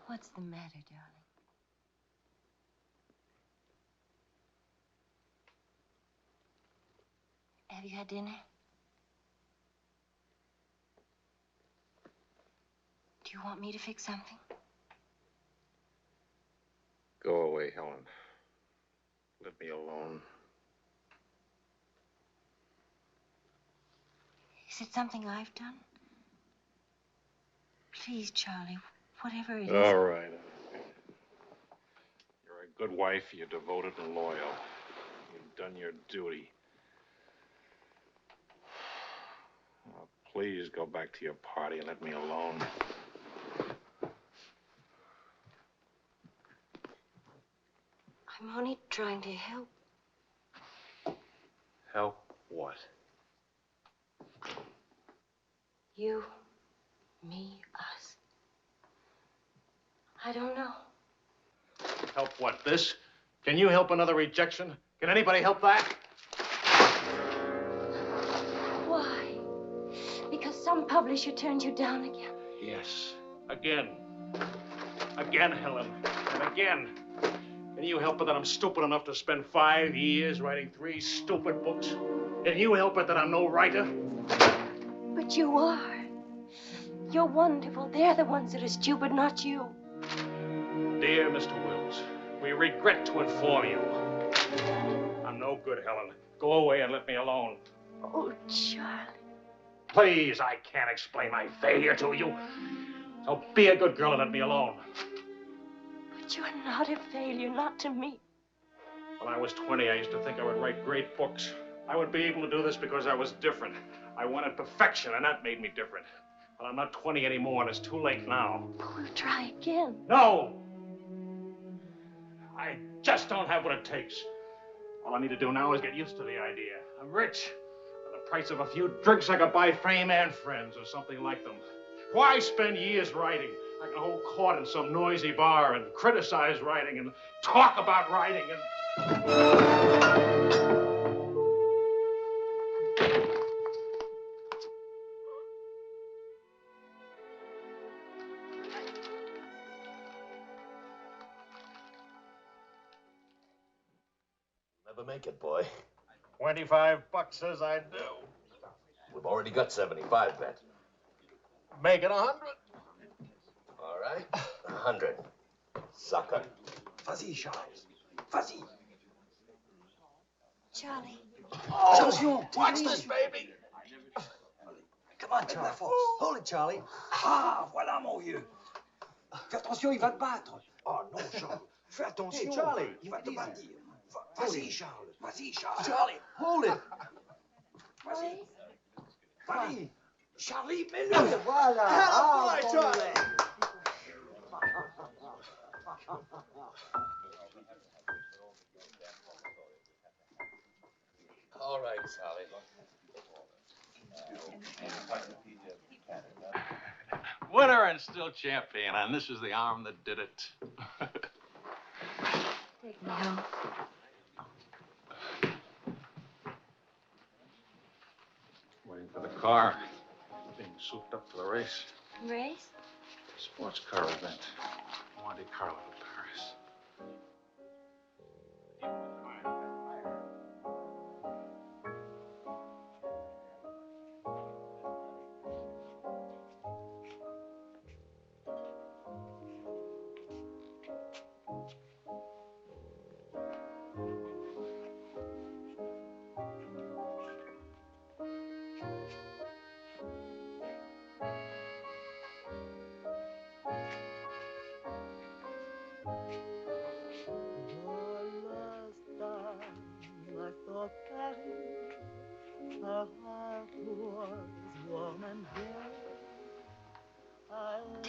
What's the matter, darling? Have you had dinner? Do you want me to fix something? Go away, Helen. Let me alone. Is it something I've done? Please, Charlie, whatever it is. All right. You're a good wife. You're devoted and loyal. You've done your duty. Oh, please go back to your party and let me alone. I'm only trying to help. Help what? You, me, us. I don't know. Help what, this? Can you help another rejection? Can anybody help that? Why? Because some publisher turned you down again? Yes. Again. Again, Helen. And again. Can you help it that I'm stupid enough to spend 5 years writing 3 stupid books? Can you help it that I'm no writer? But you are. You're wonderful. They're the ones that are stupid, not you. Dear Mr. Wills, we regret to inform you. I'm no good, Helen. Go away and let me alone. Oh, Charlie. Please, I can't explain my failure to you. So be a good girl and let me alone. But you're not a failure, not to me. When I was 20, I used to think I would write great books. I would be able to do this because I was different. I wanted perfection, and that made me different. But I'm not 20 anymore, and it's too late now. We'll try again. No! I just don't have what it takes. All I need to do now is get used to the idea. I'm rich. For the price of a few drinks, I could buy fame and friends, or something like them. Why spend years writing? I can hold court in some noisy bar and criticize writing and talk about writing and... Never make it, boy. $25 says I do. We've already got 75 bet. Make it 100. All right. 100. Sucker. Vas-y, Charles. Vas-y. Charlie. Oh, attention. Watch this, baby. Come on, Charlie. Hold it, Charlie. Ah, voilà, mon vieux. Fais attention, il va te battre. Oh, non, Charles. Fais attention. Hey, Charlie, il va te battre. Vas-y, Charles. Vas-y, Charles. Charlie, hold it. Vas-y. Vas-y. Charlie, mets-le. Voilà. Ah, Charlie. All right, Sally. Winner and still champion, and this is the arm that did it. Take me home. Waiting for the car. Being souped up for the race. Race? Sports car event. Monte Carlo, Paris.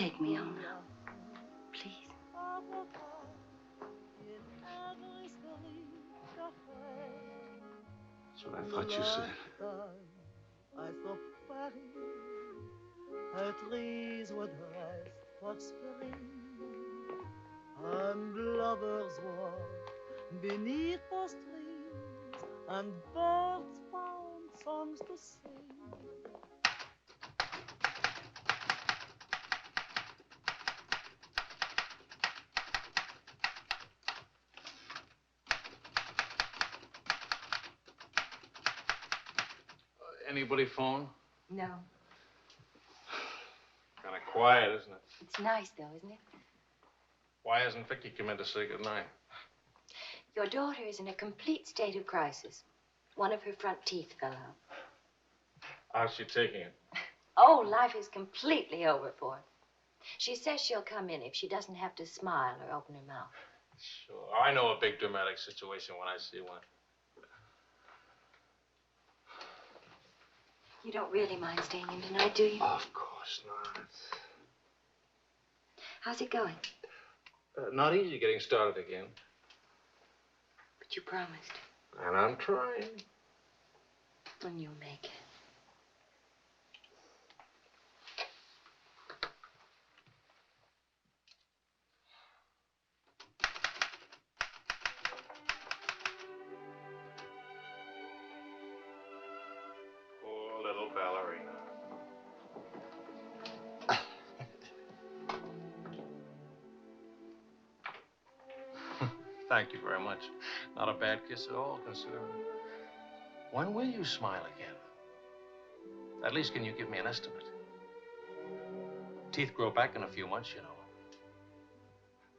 take me home now. Please. That's what I thought you said. I saw Paris, her trees would rest prospering, and lovers walk beneath those trees, and birds found songs to sing. Anybody phone? No. Kind of quiet, isn't it? It's nice, though, isn't it? Why hasn't Vicky come in to say goodnight? Your daughter is in a complete state of crisis. One of her front teeth fell out. How's she taking it? Oh, life is completely over for her. She says she'll come in if she doesn't have to smile or open her mouth. Sure. I know a big dramatic situation when I see one. You don't really mind staying in tonight, do you? Of course not. How's it going? Not easy getting started again. But you promised. And I'm trying. And you'll make it. Poor little ballerina. Thank you very much. Not a bad kiss at all, considering. When will you smile again? At least can you give me an estimate? Teeth grow back in a few months, you know.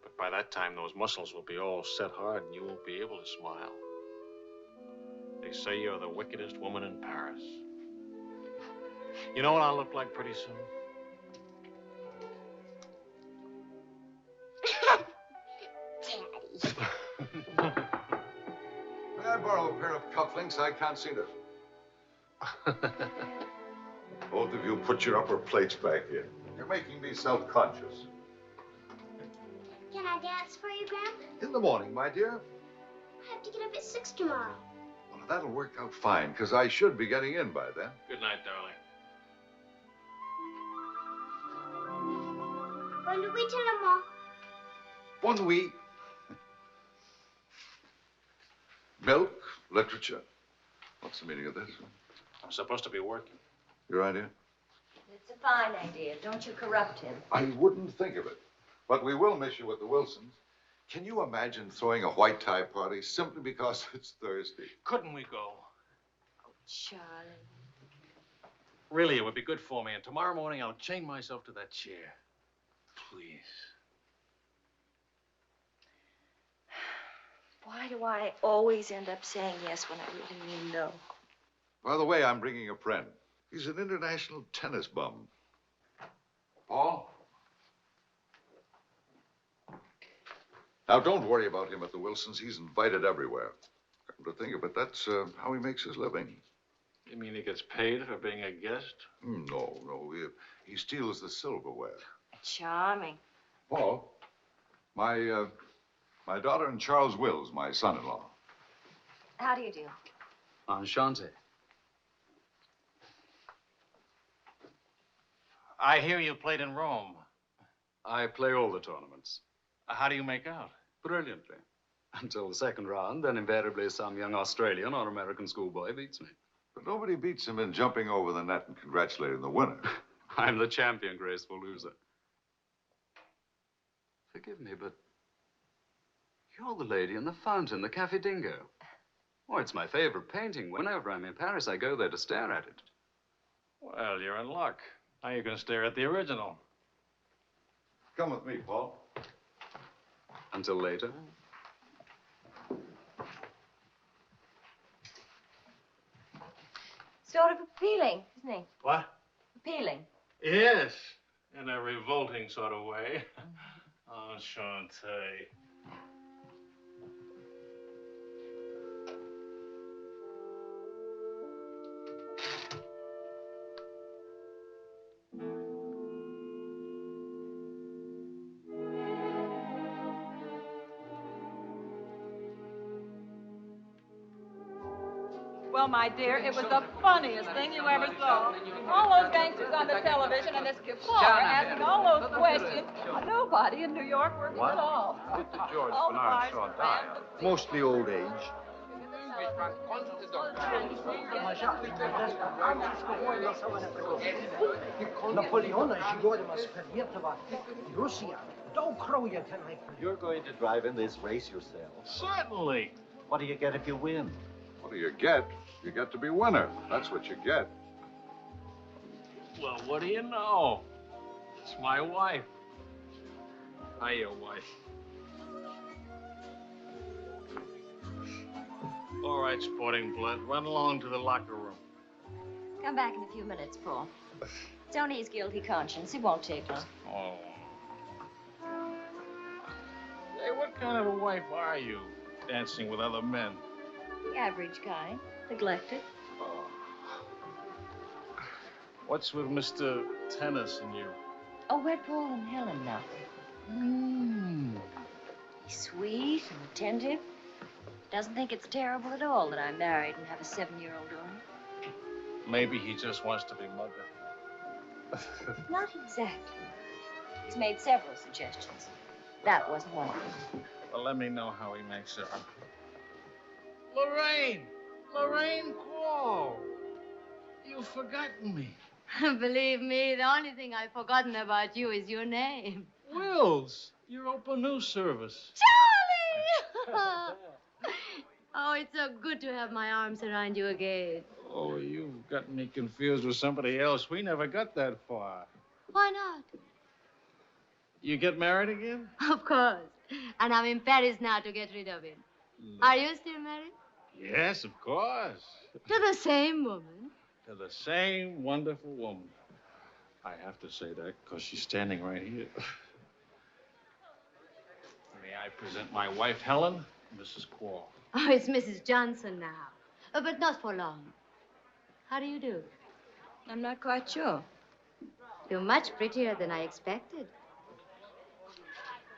But by that time, those muscles will be all set hard and you won't be able to smile. They say you're the wickedest woman in Paris. You know what I'll look like pretty soon? May I borrow a pair of cufflinks? I can't see them. Both of you put your upper plates back in. You're making me self-conscious. Can I dance for you, Grandpa? In the morning, my dear. I have to get up at 6 tomorrow. Well, that'll work out fine, because I should be getting in by then. Good night, darling. Bonne nuit, Maman. Bonne nuit. Milk, literature. What's the meaning of this? I'm supposed to be working. Your idea? It's a fine idea. Don't you corrupt him. I wouldn't think of it. But we will miss you with the Wilsons. Can you imagine throwing a white tie party simply because it's Thursday? Couldn't we go? Oh, Charlie. Really, it would be good for me. And tomorrow morning, I'll chain myself to that chair. Please. Why do I always end up saying yes when I really mean no? By the way, I'm bringing a friend. He's an international tennis bum. Paul? Now, don't worry about him at the Wilsons. He's invited everywhere. Come to think of it, that's how he makes his living. You mean he gets paid for being a guest? No. He steals the silverware. Charming. Paul, my daughter and Charles Wills, my son-in-law. How do you do? Enchanté. I hear you played in Rome. I play all the tournaments. How do you make out? Brilliantly. Until the second round, then invariably some young Australian or American schoolboy beats me. But nobody beats him in jumping over the net and congratulating the winner. I'm the champion graceful loser. Forgive me, but you're the lady in the fountain, the Café Dhingo. Oh, it's my favorite painting. Whenever I'm in Paris, I go there to stare at it. Well, you're in luck. Now you can stare at the original. Come with me, Paul. Until later. Sort of appealing, isn't he? What? Appealing. Yes, in a revolting sort of way. Enchanté. Well, my dear, it was the funniest thing you ever saw. All those gangsters on the television and this Kafar asking all those questions. Nobody in New York working What? at all. Did George All the Bernard bars Shaw and die? Mostly old age. You're going to drive in this race yourself. Certainly. What do you get if you win? What do you get? You get to be winner. That's what you get. Well, what do you know? It's my wife. Hiya, wife. All right, sporting blood, run along to the locker room. Come back in a few minutes, Paul. It's only his guilty conscience. It won't take long. Oh. Hey, what kind of a wife are you, dancing with other men? The average kind. Neglected. Oh. What's with Mr. Tennis and you? Oh, we're Paul and Helen now. He's sweet and attentive. Doesn't think it's terrible at all that I'm married and have a 7-year-old daughter. Maybe he just wants to be mother. Not exactly. He's made several suggestions. That wasn't one of them. Well, let me know how he makes it. Lorraine! Lorraine Quall! You've forgotten me. Believe me, the only thing I've forgotten about you is your name. Wills, Europa News Service. Charlie! Oh, it's so good to have my arms around you again. Oh, you've got me confused with somebody else. We never got that far. Why not? You get married again? Of course. And I'm in Paris now to get rid of him. Are you still married? Yes, of course. To the same woman. To the same wonderful woman. I have to say that because she's standing right here. May I present my wife, Helen, Mrs. Quall. Oh, it's Mrs. Johnson now. But not for long. How do you do? I'm not quite sure. You're much prettier than I expected.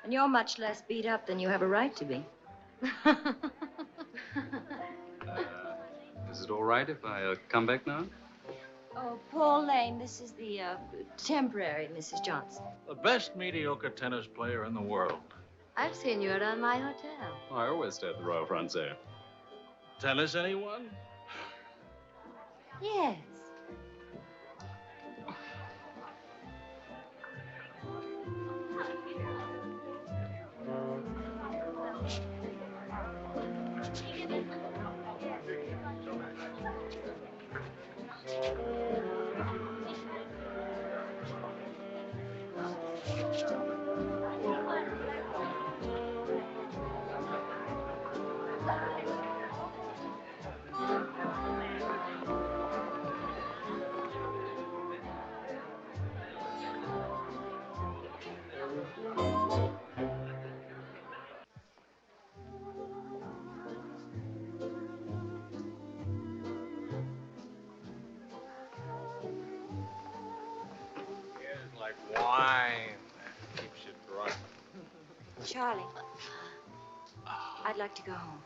And you're much less beat up than you have a right to be. Is it all right if I come back now? Oh, Paul Lane, this is the temporary Mrs. Johnson. The best mediocre tennis player in the world. I've seen you around my hotel. I always stay at the Royal Francais. Tennis, anyone? Yes. Like wine. Keeps you drunk. Charlie, I'd like to go home.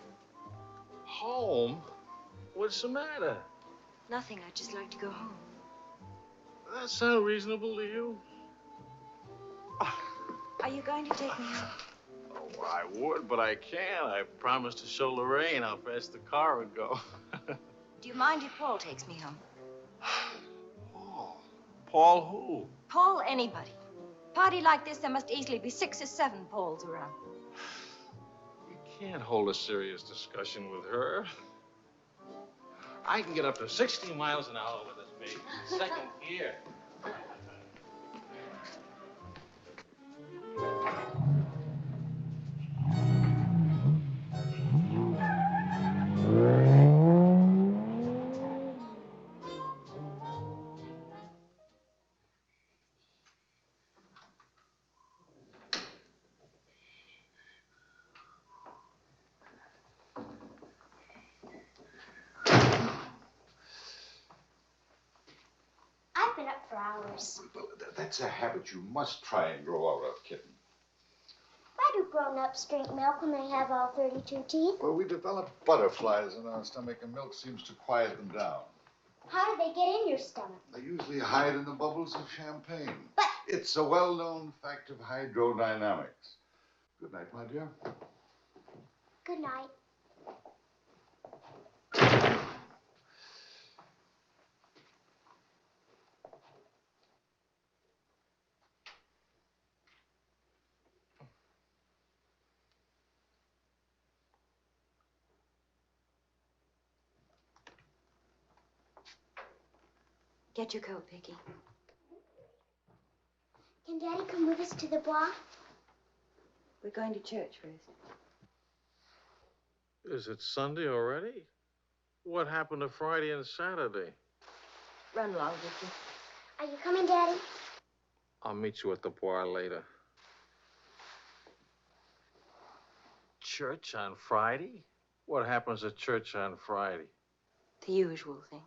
Home? What's the matter? Nothing. I'd just like to go home. That sound reasonable to you? Are you going to take me home? Oh, I would, but I can't. I promised to show Lorraine how fast the car would go. Do you mind if Paul takes me home? Paul who? Paul, anybody. Party like this, there must easily be 6 or 7 Pauls around. You can't hold a serious discussion with her. I can get up to 60 miles an hour with this baby. Second gear. I've been up for hours. That's a habit you must try and grow out of, kitten. Why do grown-ups drink milk when they have all 32 teeth? Well, we develop butterflies in our stomach, and milk seems to quiet them down. How do they get in your stomach? They usually hide in the bubbles of champagne. But it's a well-known fact of hydrodynamics. Good night, my dear. Good night. Get your coat, Vicky. Can Daddy come with us to the Bois? We're going to church first. Is it Sunday already? What happened to Friday and Saturday? Run along, Vicky. Are you coming, Daddy? I'll meet you at the bar later. Church on Friday? What happens at church on Friday? The usual thing.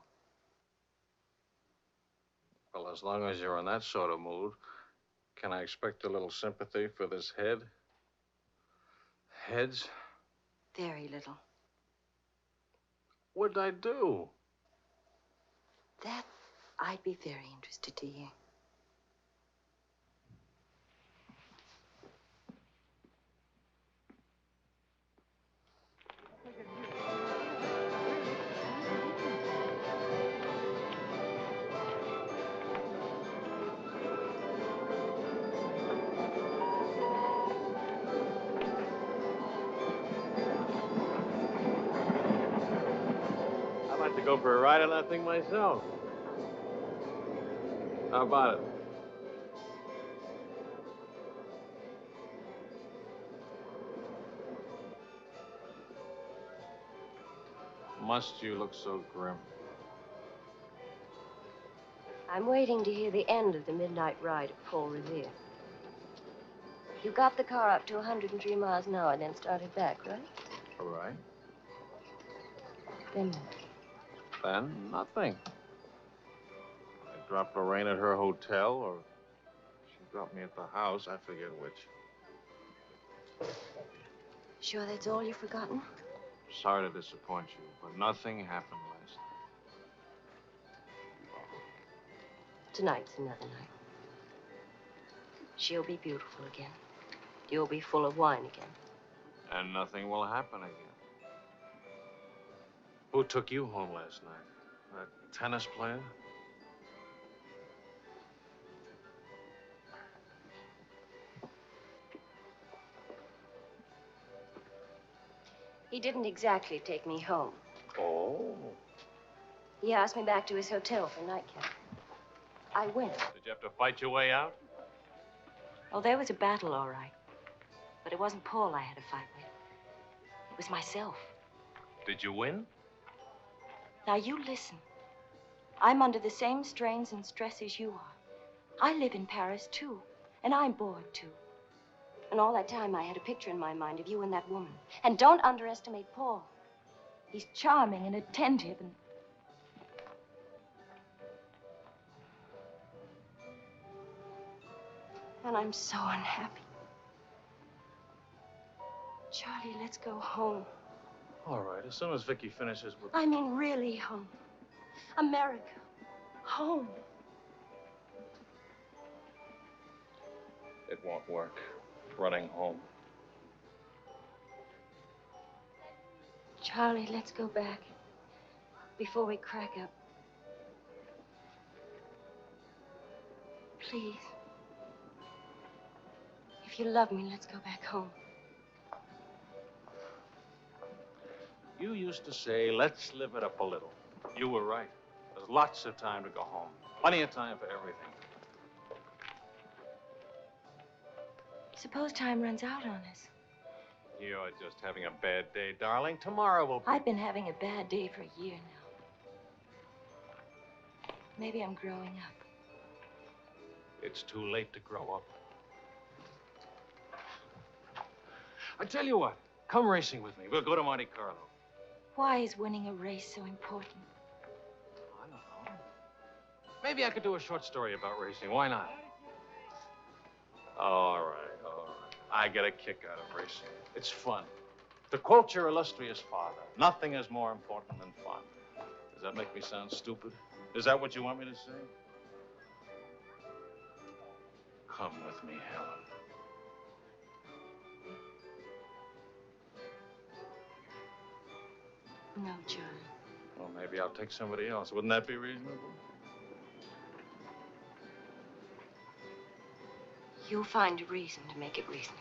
Well, as long as you're in that sort of mood, can I expect a little sympathy for this head? Heads? Very little. What'd I do? That I'd be very interested to hear. I'd like to go for a ride on that thing myself. How about it? Must you look so grim? I'm waiting to hear the end of the midnight ride of Paul Revere. You got the car up to 103 miles an hour, then started back, right? All right. Then Then, nothing. I dropped Lorraine at her hotel, or she dropped me at the house. I forget which. sure that's all you've forgotten? Sorry to disappoint you, but nothing happened last night. Tonight's another night. She'll be beautiful again. You'll be full of wine again. And nothing will happen again. Who took you home last night? That tennis player? He didn't exactly take me home. Oh. He asked me back to his hotel for nightcap. I went. Did you have to fight your way out? Oh, there was a battle, all right. But it wasn't Paul I had to fight with. It was myself. Did you win? Now, you listen. I'm under the same strains and stress as you are. I live in Paris, too. And I'm bored, too. And all that time, I had a picture in my mind of you and that woman. And don't underestimate Paul. He's charming and attentive and... And I'm so unhappy. Charlie, let's go home. All right, as soon as Vicky finishes with... I mean, really home. America. Home. It won't work. Running home. Charlie, let's go back. Before we crack up. Please. If you love me, let's go back home. You used to say, let's live it up a little. You were right. There's lots of time to go home. Plenty of time for everything. Suppose time runs out on us. You're just having a bad day, darling. Tomorrow will be... I've been having a bad day for a year now. Maybe I'm growing up. It's too late to grow up. I tell you what, come racing with me. We'll go to Monte Carlo. Why is winning a race so important? I don't know. Maybe I could do a short story about racing. Why not? All right, all right. I get a kick out of racing. It's fun. To quote your illustrious father, nothing is more important than fun. Does that make me sound stupid? Is that what you want me to say? Come with me, Helen. No, John. Well, maybe I'll take somebody else. Wouldn't that be reasonable? You'll find a reason to make it reasonable.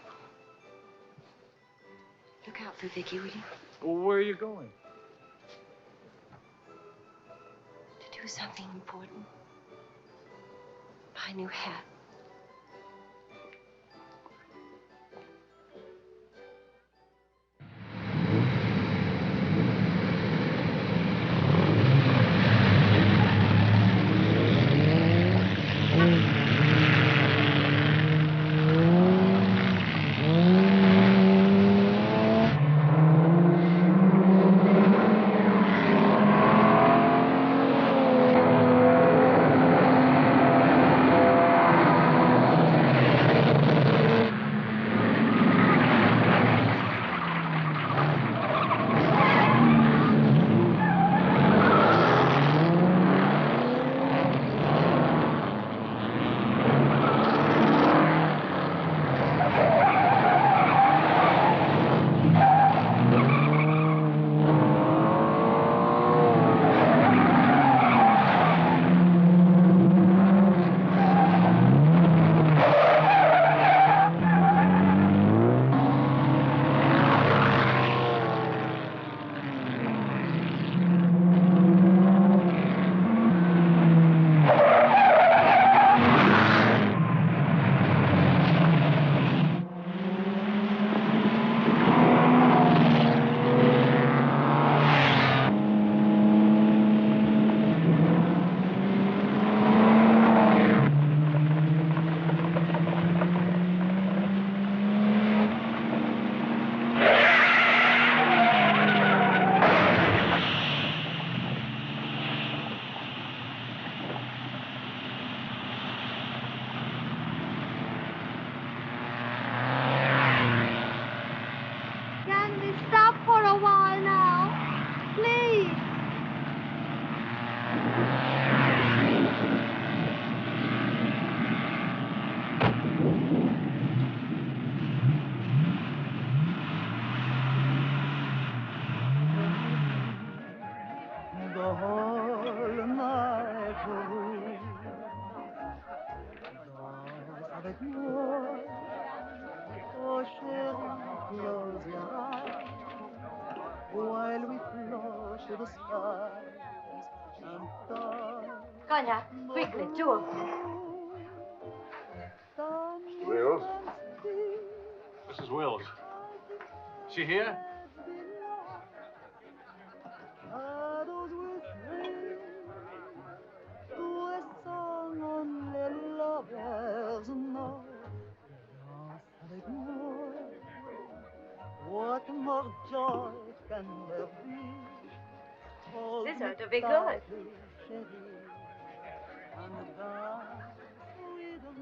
Look out for Vicky, will you? Well, where are you going? To do something important. Buy a new hat. Cognac, quickly, 2 of them. Wills? Mrs. Wills. She here? What more joy can there be? This ought to be good.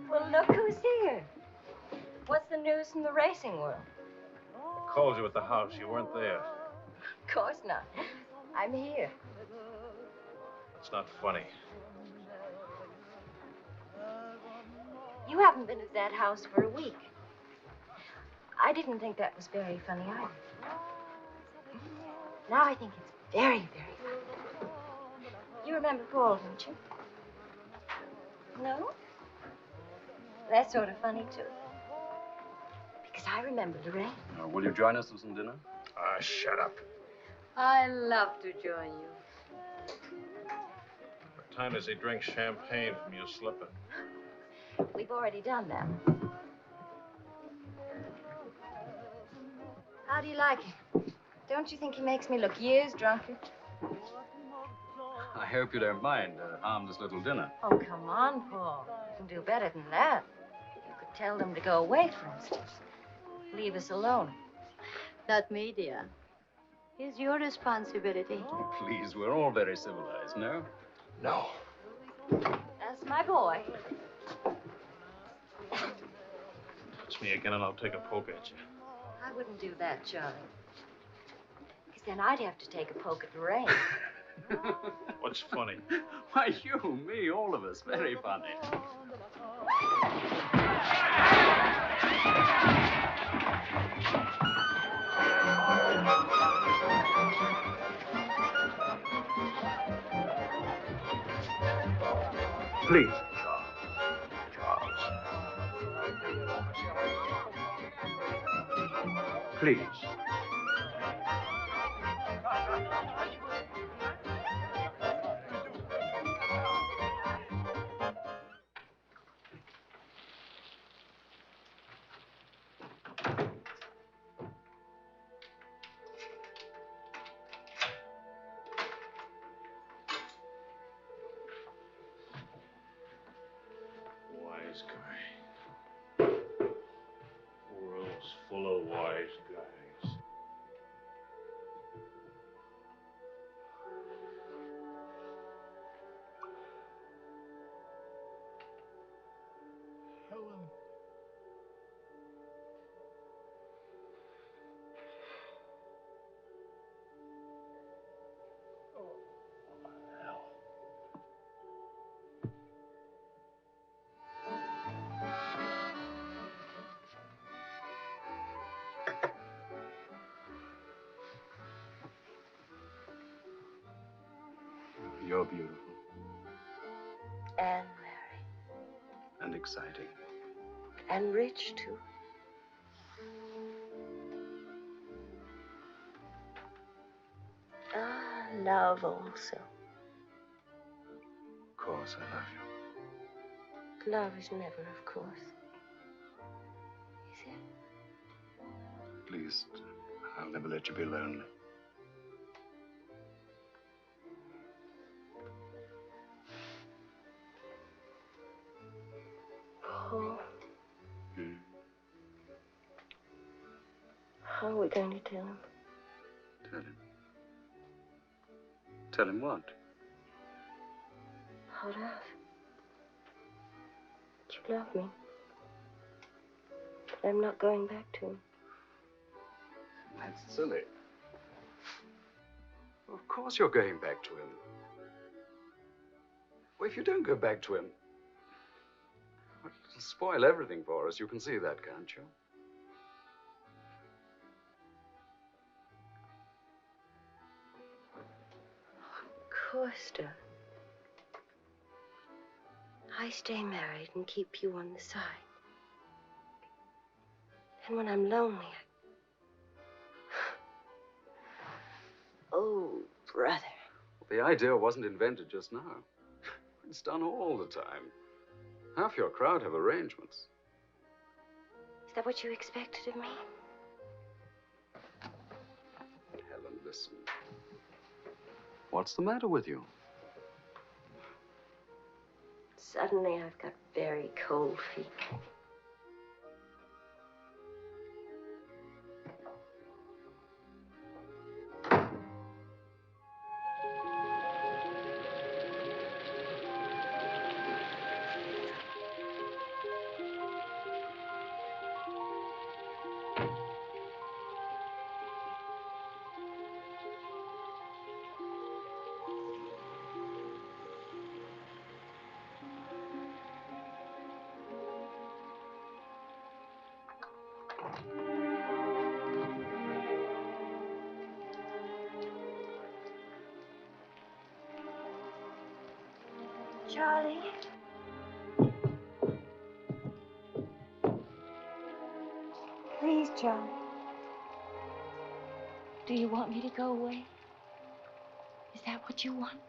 Well, look who's here. What's the news from the racing world? I called you at the house. You weren't there. Of course not. I'm here. It's not funny. You haven't been at that house for a week. I didn't think that was very funny either. Now I think it's very, very funny. You remember Paul, don't you? No? That's sort of funny, too. Because I remember Lorraine. Will you join us for some dinner? Ah, shut up. I love to join you. What time does he drink champagne from your slipper? We've already done that. How do you like it? Don't you think he makes me look years drunker? I hope you don't mind a harmless little dinner. Oh, come on, Paul. You can do better than that. You could tell them to go away, for instance. Leave us alone. Not me, dear. It's your responsibility. Oh, please, we're all very civilized, no? No. That's my boy. Touch me again and I'll take a poke at you. I wouldn't do that, Charlie. Because then I'd have to take a poke at Lorraine. What's funny? Why, you, me, all of us. Very funny. Please. Please. Wise guy. World's full of wise guys. Helen. You're beautiful And and exciting. and rich, too. Ah, love also. Of course, I love you. Love is never, of course. Is it? At least, I'll never let you be lonely. Paul, Hmm? how are we going to tell him? Tell him. Tell him what? How love. You love me. But I'm not going back to him. That's silly. Well, of course you're going back to him. Well, if you don't go back to him, well, it'll spoil everything for us. You can see that, can't you? Of course, darling. I stay married and keep you on the side. And when I'm lonely, Oh, brother. The idea wasn't invented just now. It's done all the time. Half your crowd have arrangements. Is that what you expected of me? Helen, listen. What's the matter with you? Suddenly, I've got very cold feet. Charlie. Please, Charlie. Do you want me to go away? Is that what you want?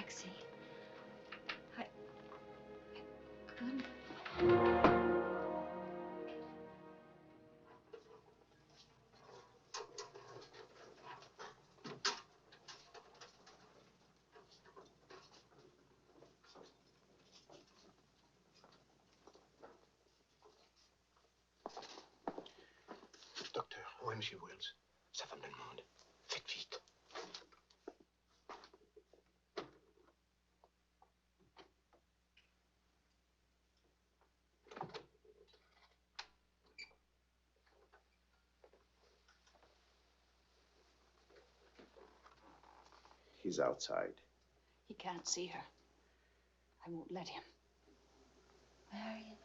taxi. I couldn't. Docteur, où est M. Wells? Sa femme le demande. Faites vite. He's outside. He can't see her. I won't let him. Marion.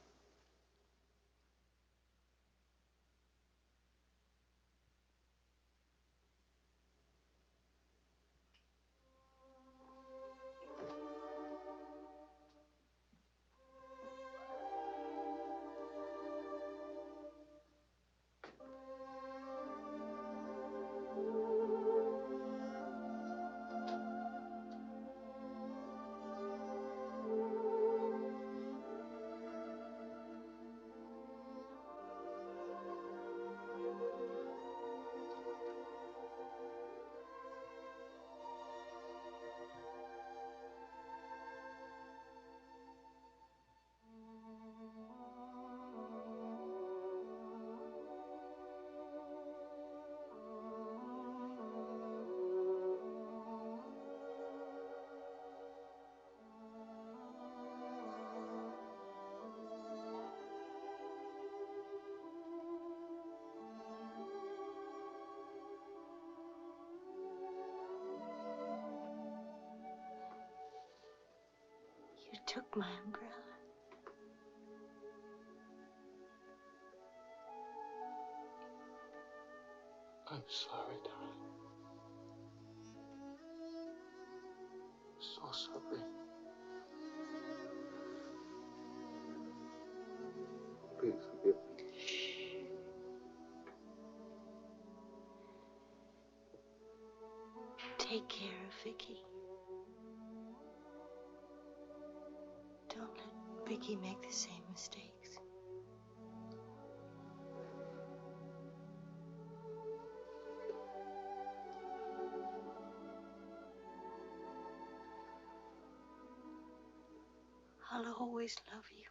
You took my umbrella. I'm sorry, darling. So sorry. Please forgive me. Take care of Vicky. Don't let Vicky make the same mistakes. I'll always love you.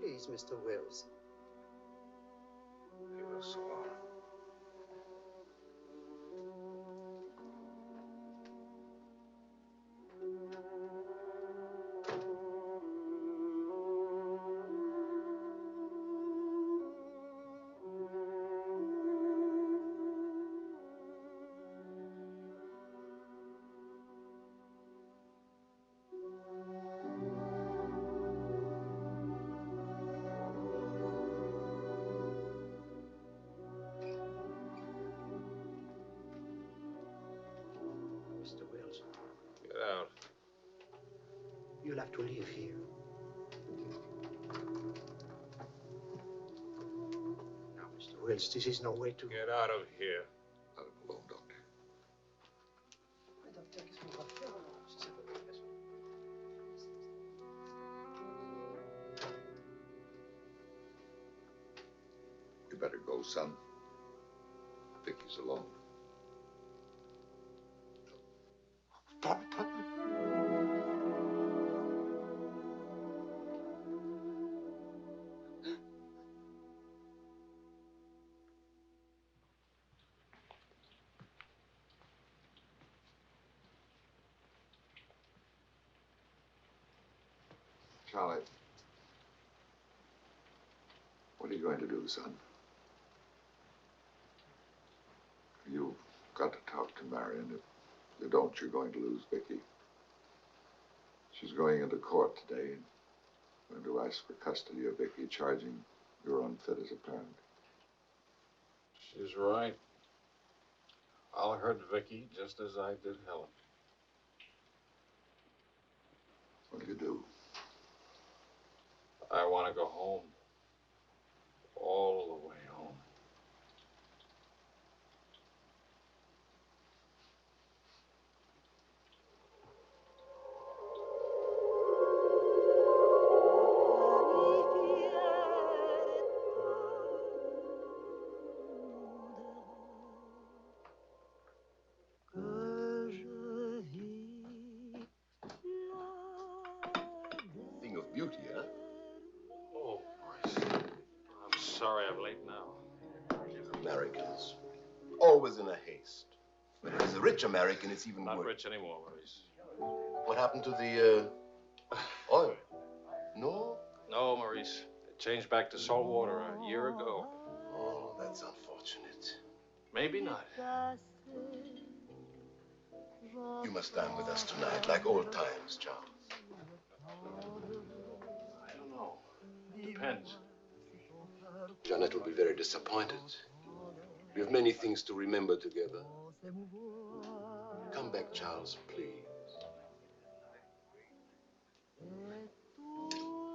Please, Mr. Wells. He was sworn. Mr. Wells, Get out. you'll have to leave here. Now, Mr. Wells, this is no way to... Get out of here. Out alone, doctor. You better go, son. Vicky's alone. Charlie, what are you going to do, son? You've got to talk to Listen, Marion, if you don't, you're going to lose Vicky. She's going into court today and going to ask for custody of Vicky, charging you're unfit as a parent. She's right. I'll hurt Vicky just as I did Helen. What do you do? I want to go home. All the way home. Thing of beauty, huh? Oh, Maurice. I'm sorry I'm late now. Americans. Always in a haste. But if it's a rich American, it's even Not worse. rich anymore, Maurice. What happened to the, oil? No? No, Maurice. It changed back to salt water a year ago. Oh, that's unfortunate. Maybe not. You must dine with us tonight, like old times, Charles. I don't know. Depends. Jeanette will be very disappointed. We have many things to remember together. Come back, Charles, please.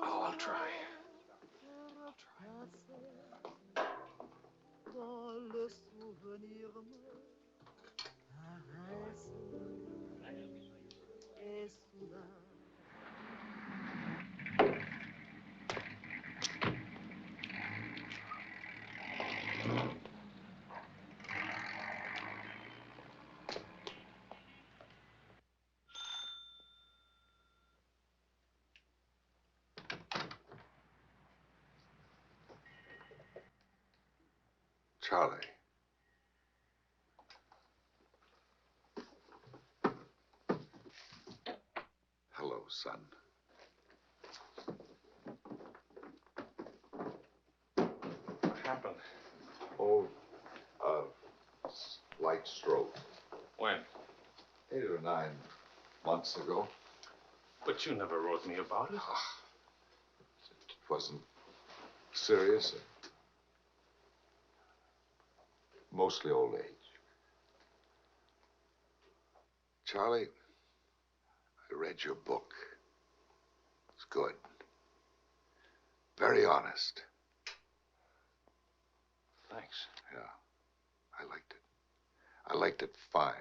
Oh, I'll try. Charlie. Hello, son. What happened? Oh, light stroke. When? 8 or 9 months ago. But you never wrote me about it. It wasn't serious. Mostly old age. Charlie, I read your book. It's good. Very honest. Thanks. Yeah, I liked it. I liked it fine.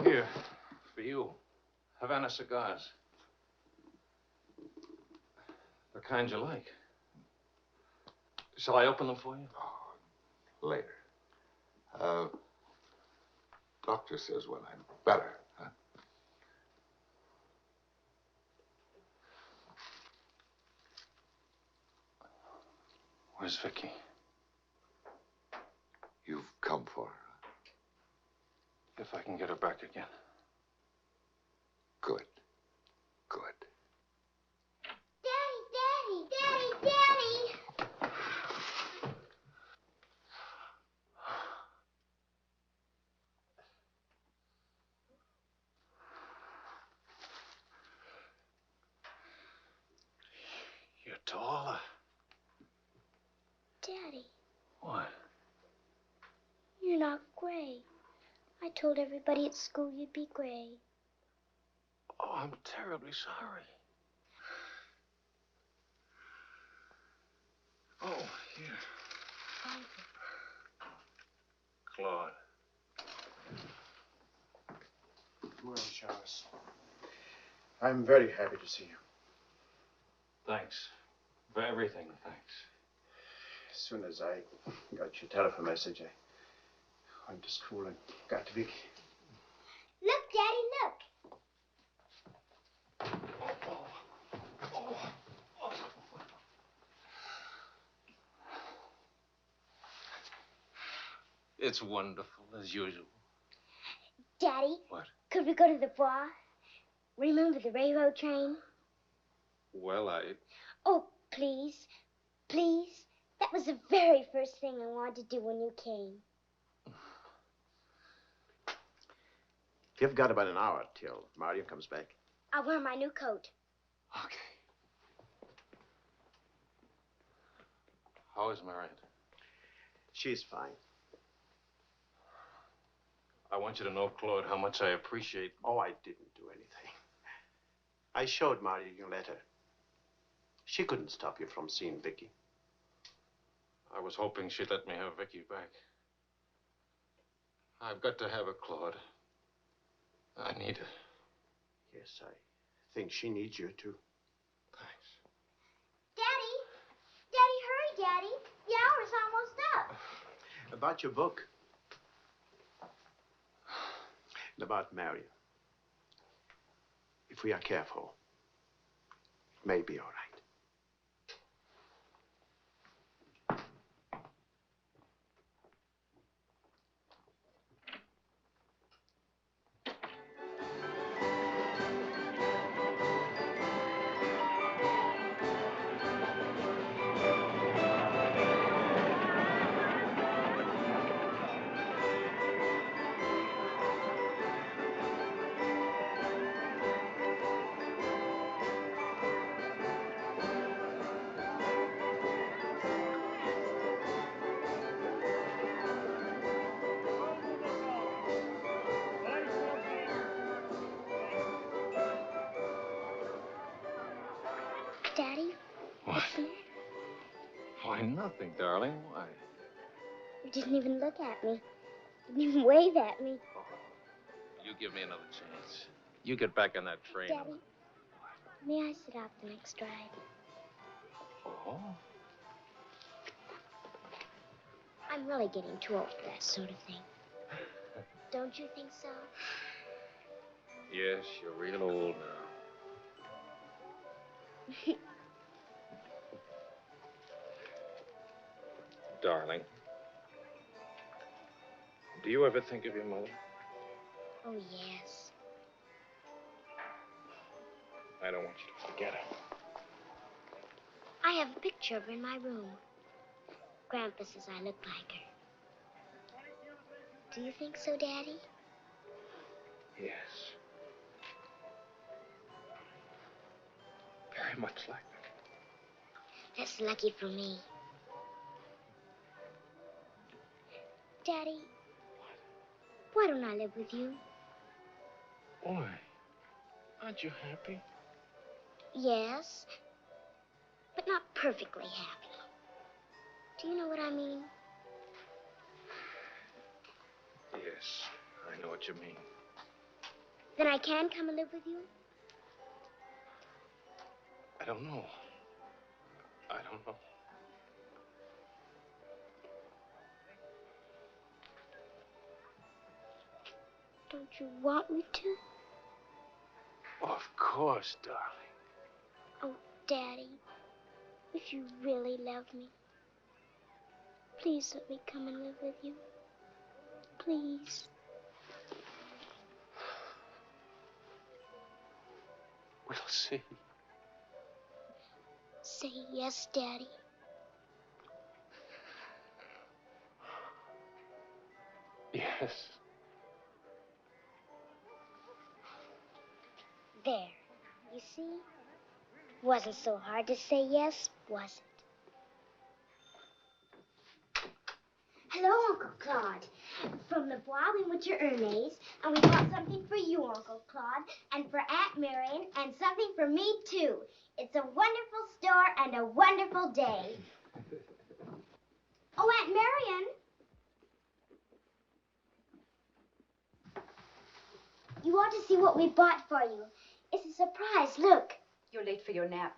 Here, for you. Havana cigars. The kind you like. Shall I open them for you? Later. Doctor says when I'm better, huh? Where's Vicky? You've come for her. If I can get her back again. Good. Good. Daddy, Daddy, Daddy, Daddy! You're taller. Daddy, What? you're not gray. I told everybody at school you'd be gray. Oh, I'm terribly sorry. Oh, here. Claude. Well, Charles, I'm very happy to see you. Thanks. For everything, thanks. As soon as I got your telephone message, I went to school and got to Vicky. Look, Daddy, look. It's wonderful, as usual. Daddy, What? could we go to the bar? Remember the railroad train? Well, Oh, please. Please. That was the very first thing I wanted to do when you came. You've got about an hour till Marion comes back. I'll wear my new coat. Okay. How is Marion? She's fine. I want you to know, Claude, how much I appreciate... Oh, I didn't do anything. I showed Marion your letter. She couldn't stop you from seeing Vicky. I was hoping she'd let me have Vicky back. I've got to have her, Claude. I need her. Yes, I think she needs you, too. Thanks. Daddy! Daddy, hurry, Daddy. The hour's almost up. About your book. And about Marion. If we are careful, it may be all right. Daddy? What? Why, nothing, darling. Why? You didn't even look at me. Didn't even wave at me. You give me another chance. You get back on that train. Daddy, may I sit out the next ride? Oh? I'm really getting too old for that sort of thing. Don't you think so? Yes, you're real old now. Darling, do you ever think of your mother? Oh, yes. I don't want you to forget her. I have a picture of her in my room. Grandpa says I look like her. Do you think so, Daddy? Yes. Very much like her. That's lucky for me. Daddy, why don't I live with you? Why? Aren't you happy? Yes, but not perfectly happy. Do you know what I mean? Yes, I know what you mean. Then I can come and live with you? I don't know. I don't know. Don't you want me to? Of course, darling. Oh, Daddy, if you really love me, please let me come and live with you. Please. We'll see. Say yes, Daddy. Yes. There. You see? Wasn't so hard to say yes, was it? Hello, Uncle Claude. From the Bois, we went to Ernest's, and we bought something for you, Uncle Claude, and for Aunt Marion, and something for me, too. It's a wonderful store and a wonderful day. Oh, Aunt Marion. You ought to see what we bought for you. It's a surprise, look. You're late for your nap.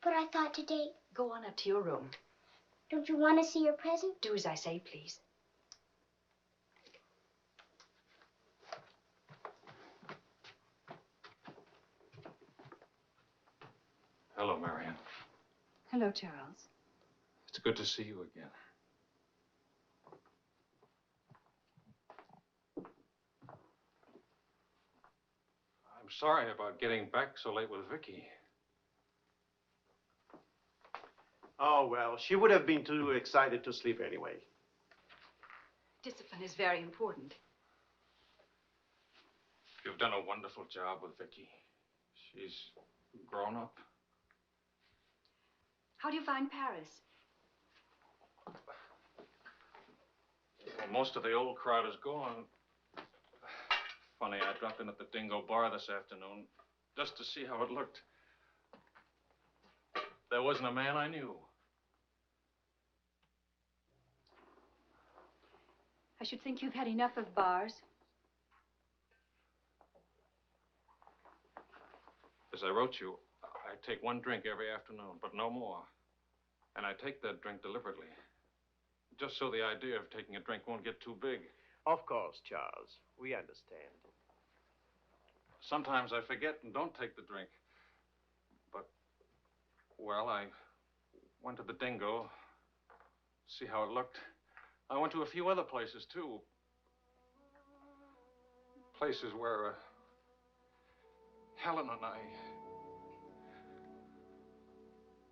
But I thought today... Go on up to your room. Don't you want to see your present? Do as I say, please. Hello, Marion. Hello, Charles. It's good to see you again. I'm sorry about getting back so late with Vicky. Oh, well, she would have been too excited to sleep anyway. Discipline is very important. You've done a wonderful job with Vicky. She's grown up. How do you find Paris? Well, most of the old crowd is gone. Funny, I dropped in at the Dhingo bar this afternoon just to see how it looked. There wasn't a man I knew. I should think you've had enough of bars. As I wrote you, I take one drink every afternoon, but no more. And I take that drink deliberately, just so the idea of taking a drink won't get too big. Of course, Charles. We understand. Sometimes I forget and don't take the drink. But, well, I went to the Dhingo, see how it looked. I went to a few other places, too. Places where Helen and I...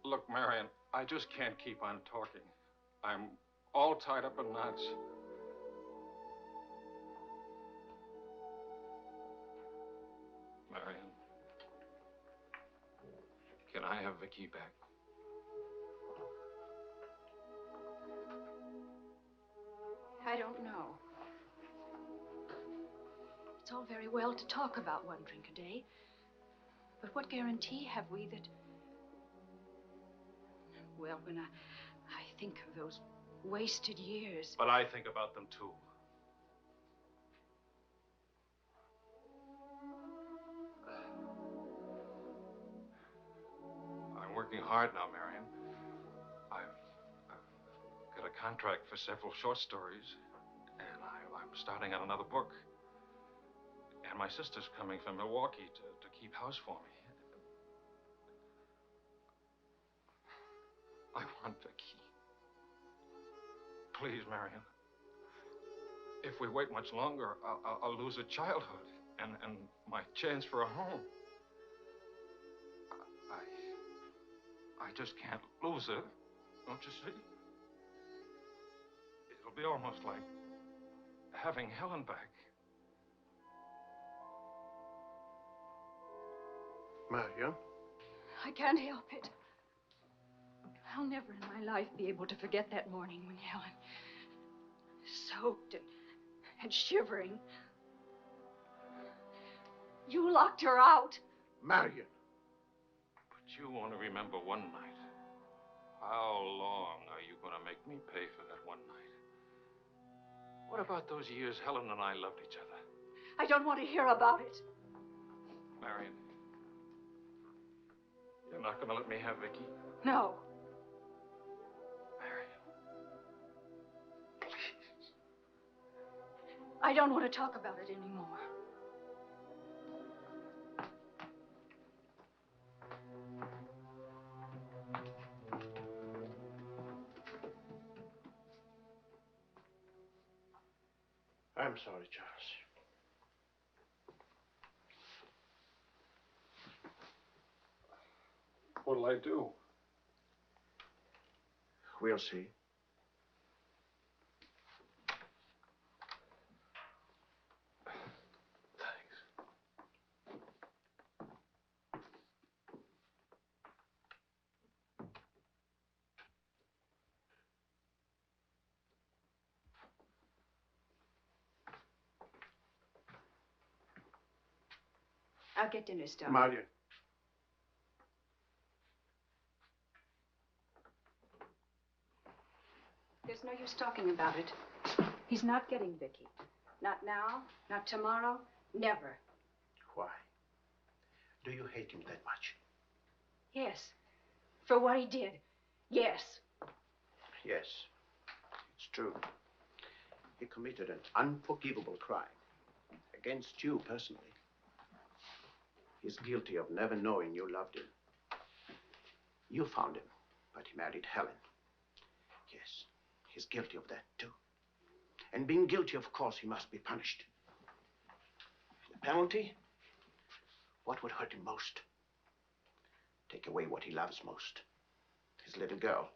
Look, Marion, I just can't keep on talking. I'm all tied up in knots. Marion, can I have Vicky back? I don't know. It's all very well to talk about one drink a day, but what guarantee have we that... Well, when I think of those wasted years... But I think about them, too. I'm working hard now, Marion. I've got a contract for several short stories, and I'm starting on another book. And my sister's coming from Milwaukee to keep house for me. I want Vicky. Please, Marion. If we wait much longer, I'll lose a childhood and my chance for a home. I just can't lose her, don't you see? It'll be almost like having Helen back. Marion? I can't help it. I'll never in my life be able to forget that morning when Helen, soaked and shivering, you locked her out. Marion. But you want to remember one night. How long are you going to make me pay for that one night? What about those years Helen and I loved each other? I don't want to hear about it. Marion, you're not going to let me have Vicky? No. I don't want to talk about it anymore. I'm sorry, Charles. What'll I do? We'll see. I'll get dinner started. Marion. There's no use talking about it. He's not getting Vicky. Not now, not tomorrow, never. Why? Do you hate him that much? Yes. For what he did. Yes. Yes. It's true. He committed an unforgivable crime. Against you personally. He's guilty of never knowing you loved him. You found him, but he married Helen. Yes, he's guilty of that too. And being guilty, of course, he must be punished. The penalty? What would hurt him most? Take away what he loves most. his little girl.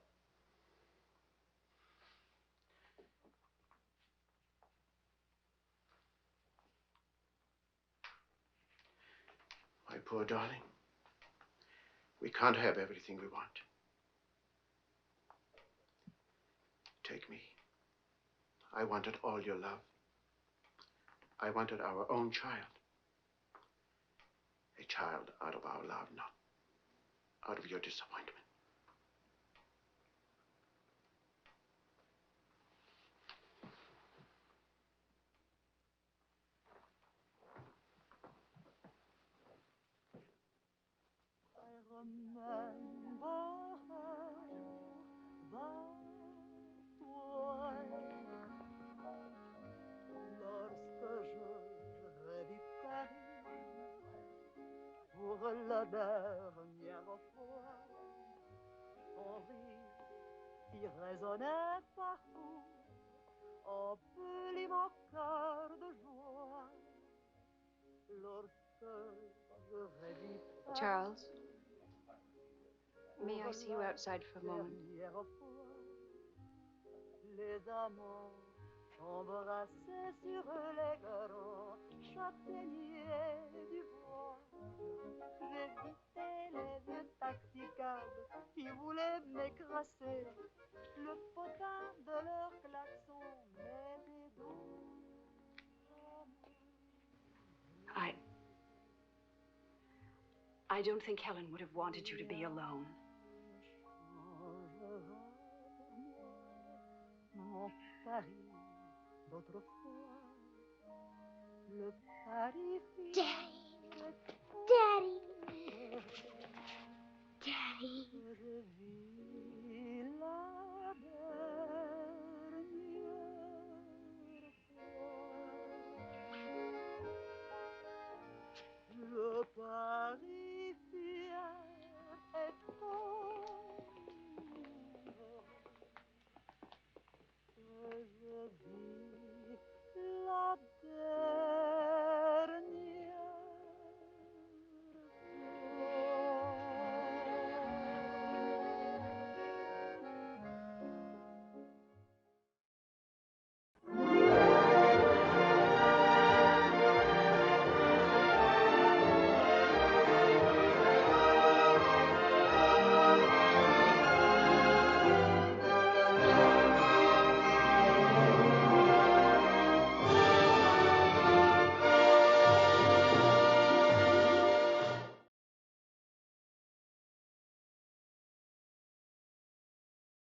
My poor darling, we can't have everything we want. Take me. I wanted all your love. I wanted our own child. A child out of our love, not out of your disappointment. I remember that way. Lorsque je revis Paris pour la dernière fois, ton rire qui résonnait partout emplit mon cœur de joie. Lorsque je revis Paris, Charles, may I see you outside for a moment? Les amants s'embrassaient sur les grands châtaigniers du bois. J'évitais les vieux taxicabs qui voulaient m'écraser. Le potin de leur klaxon m'était doux. I don't think Helen would have wanted you to be alone. Mon Paris d'autrefois, le Paris. Daddy, Daddy, Daddy. Je vis la dernière fois. Le Paris fier et fort. Je vis la dernière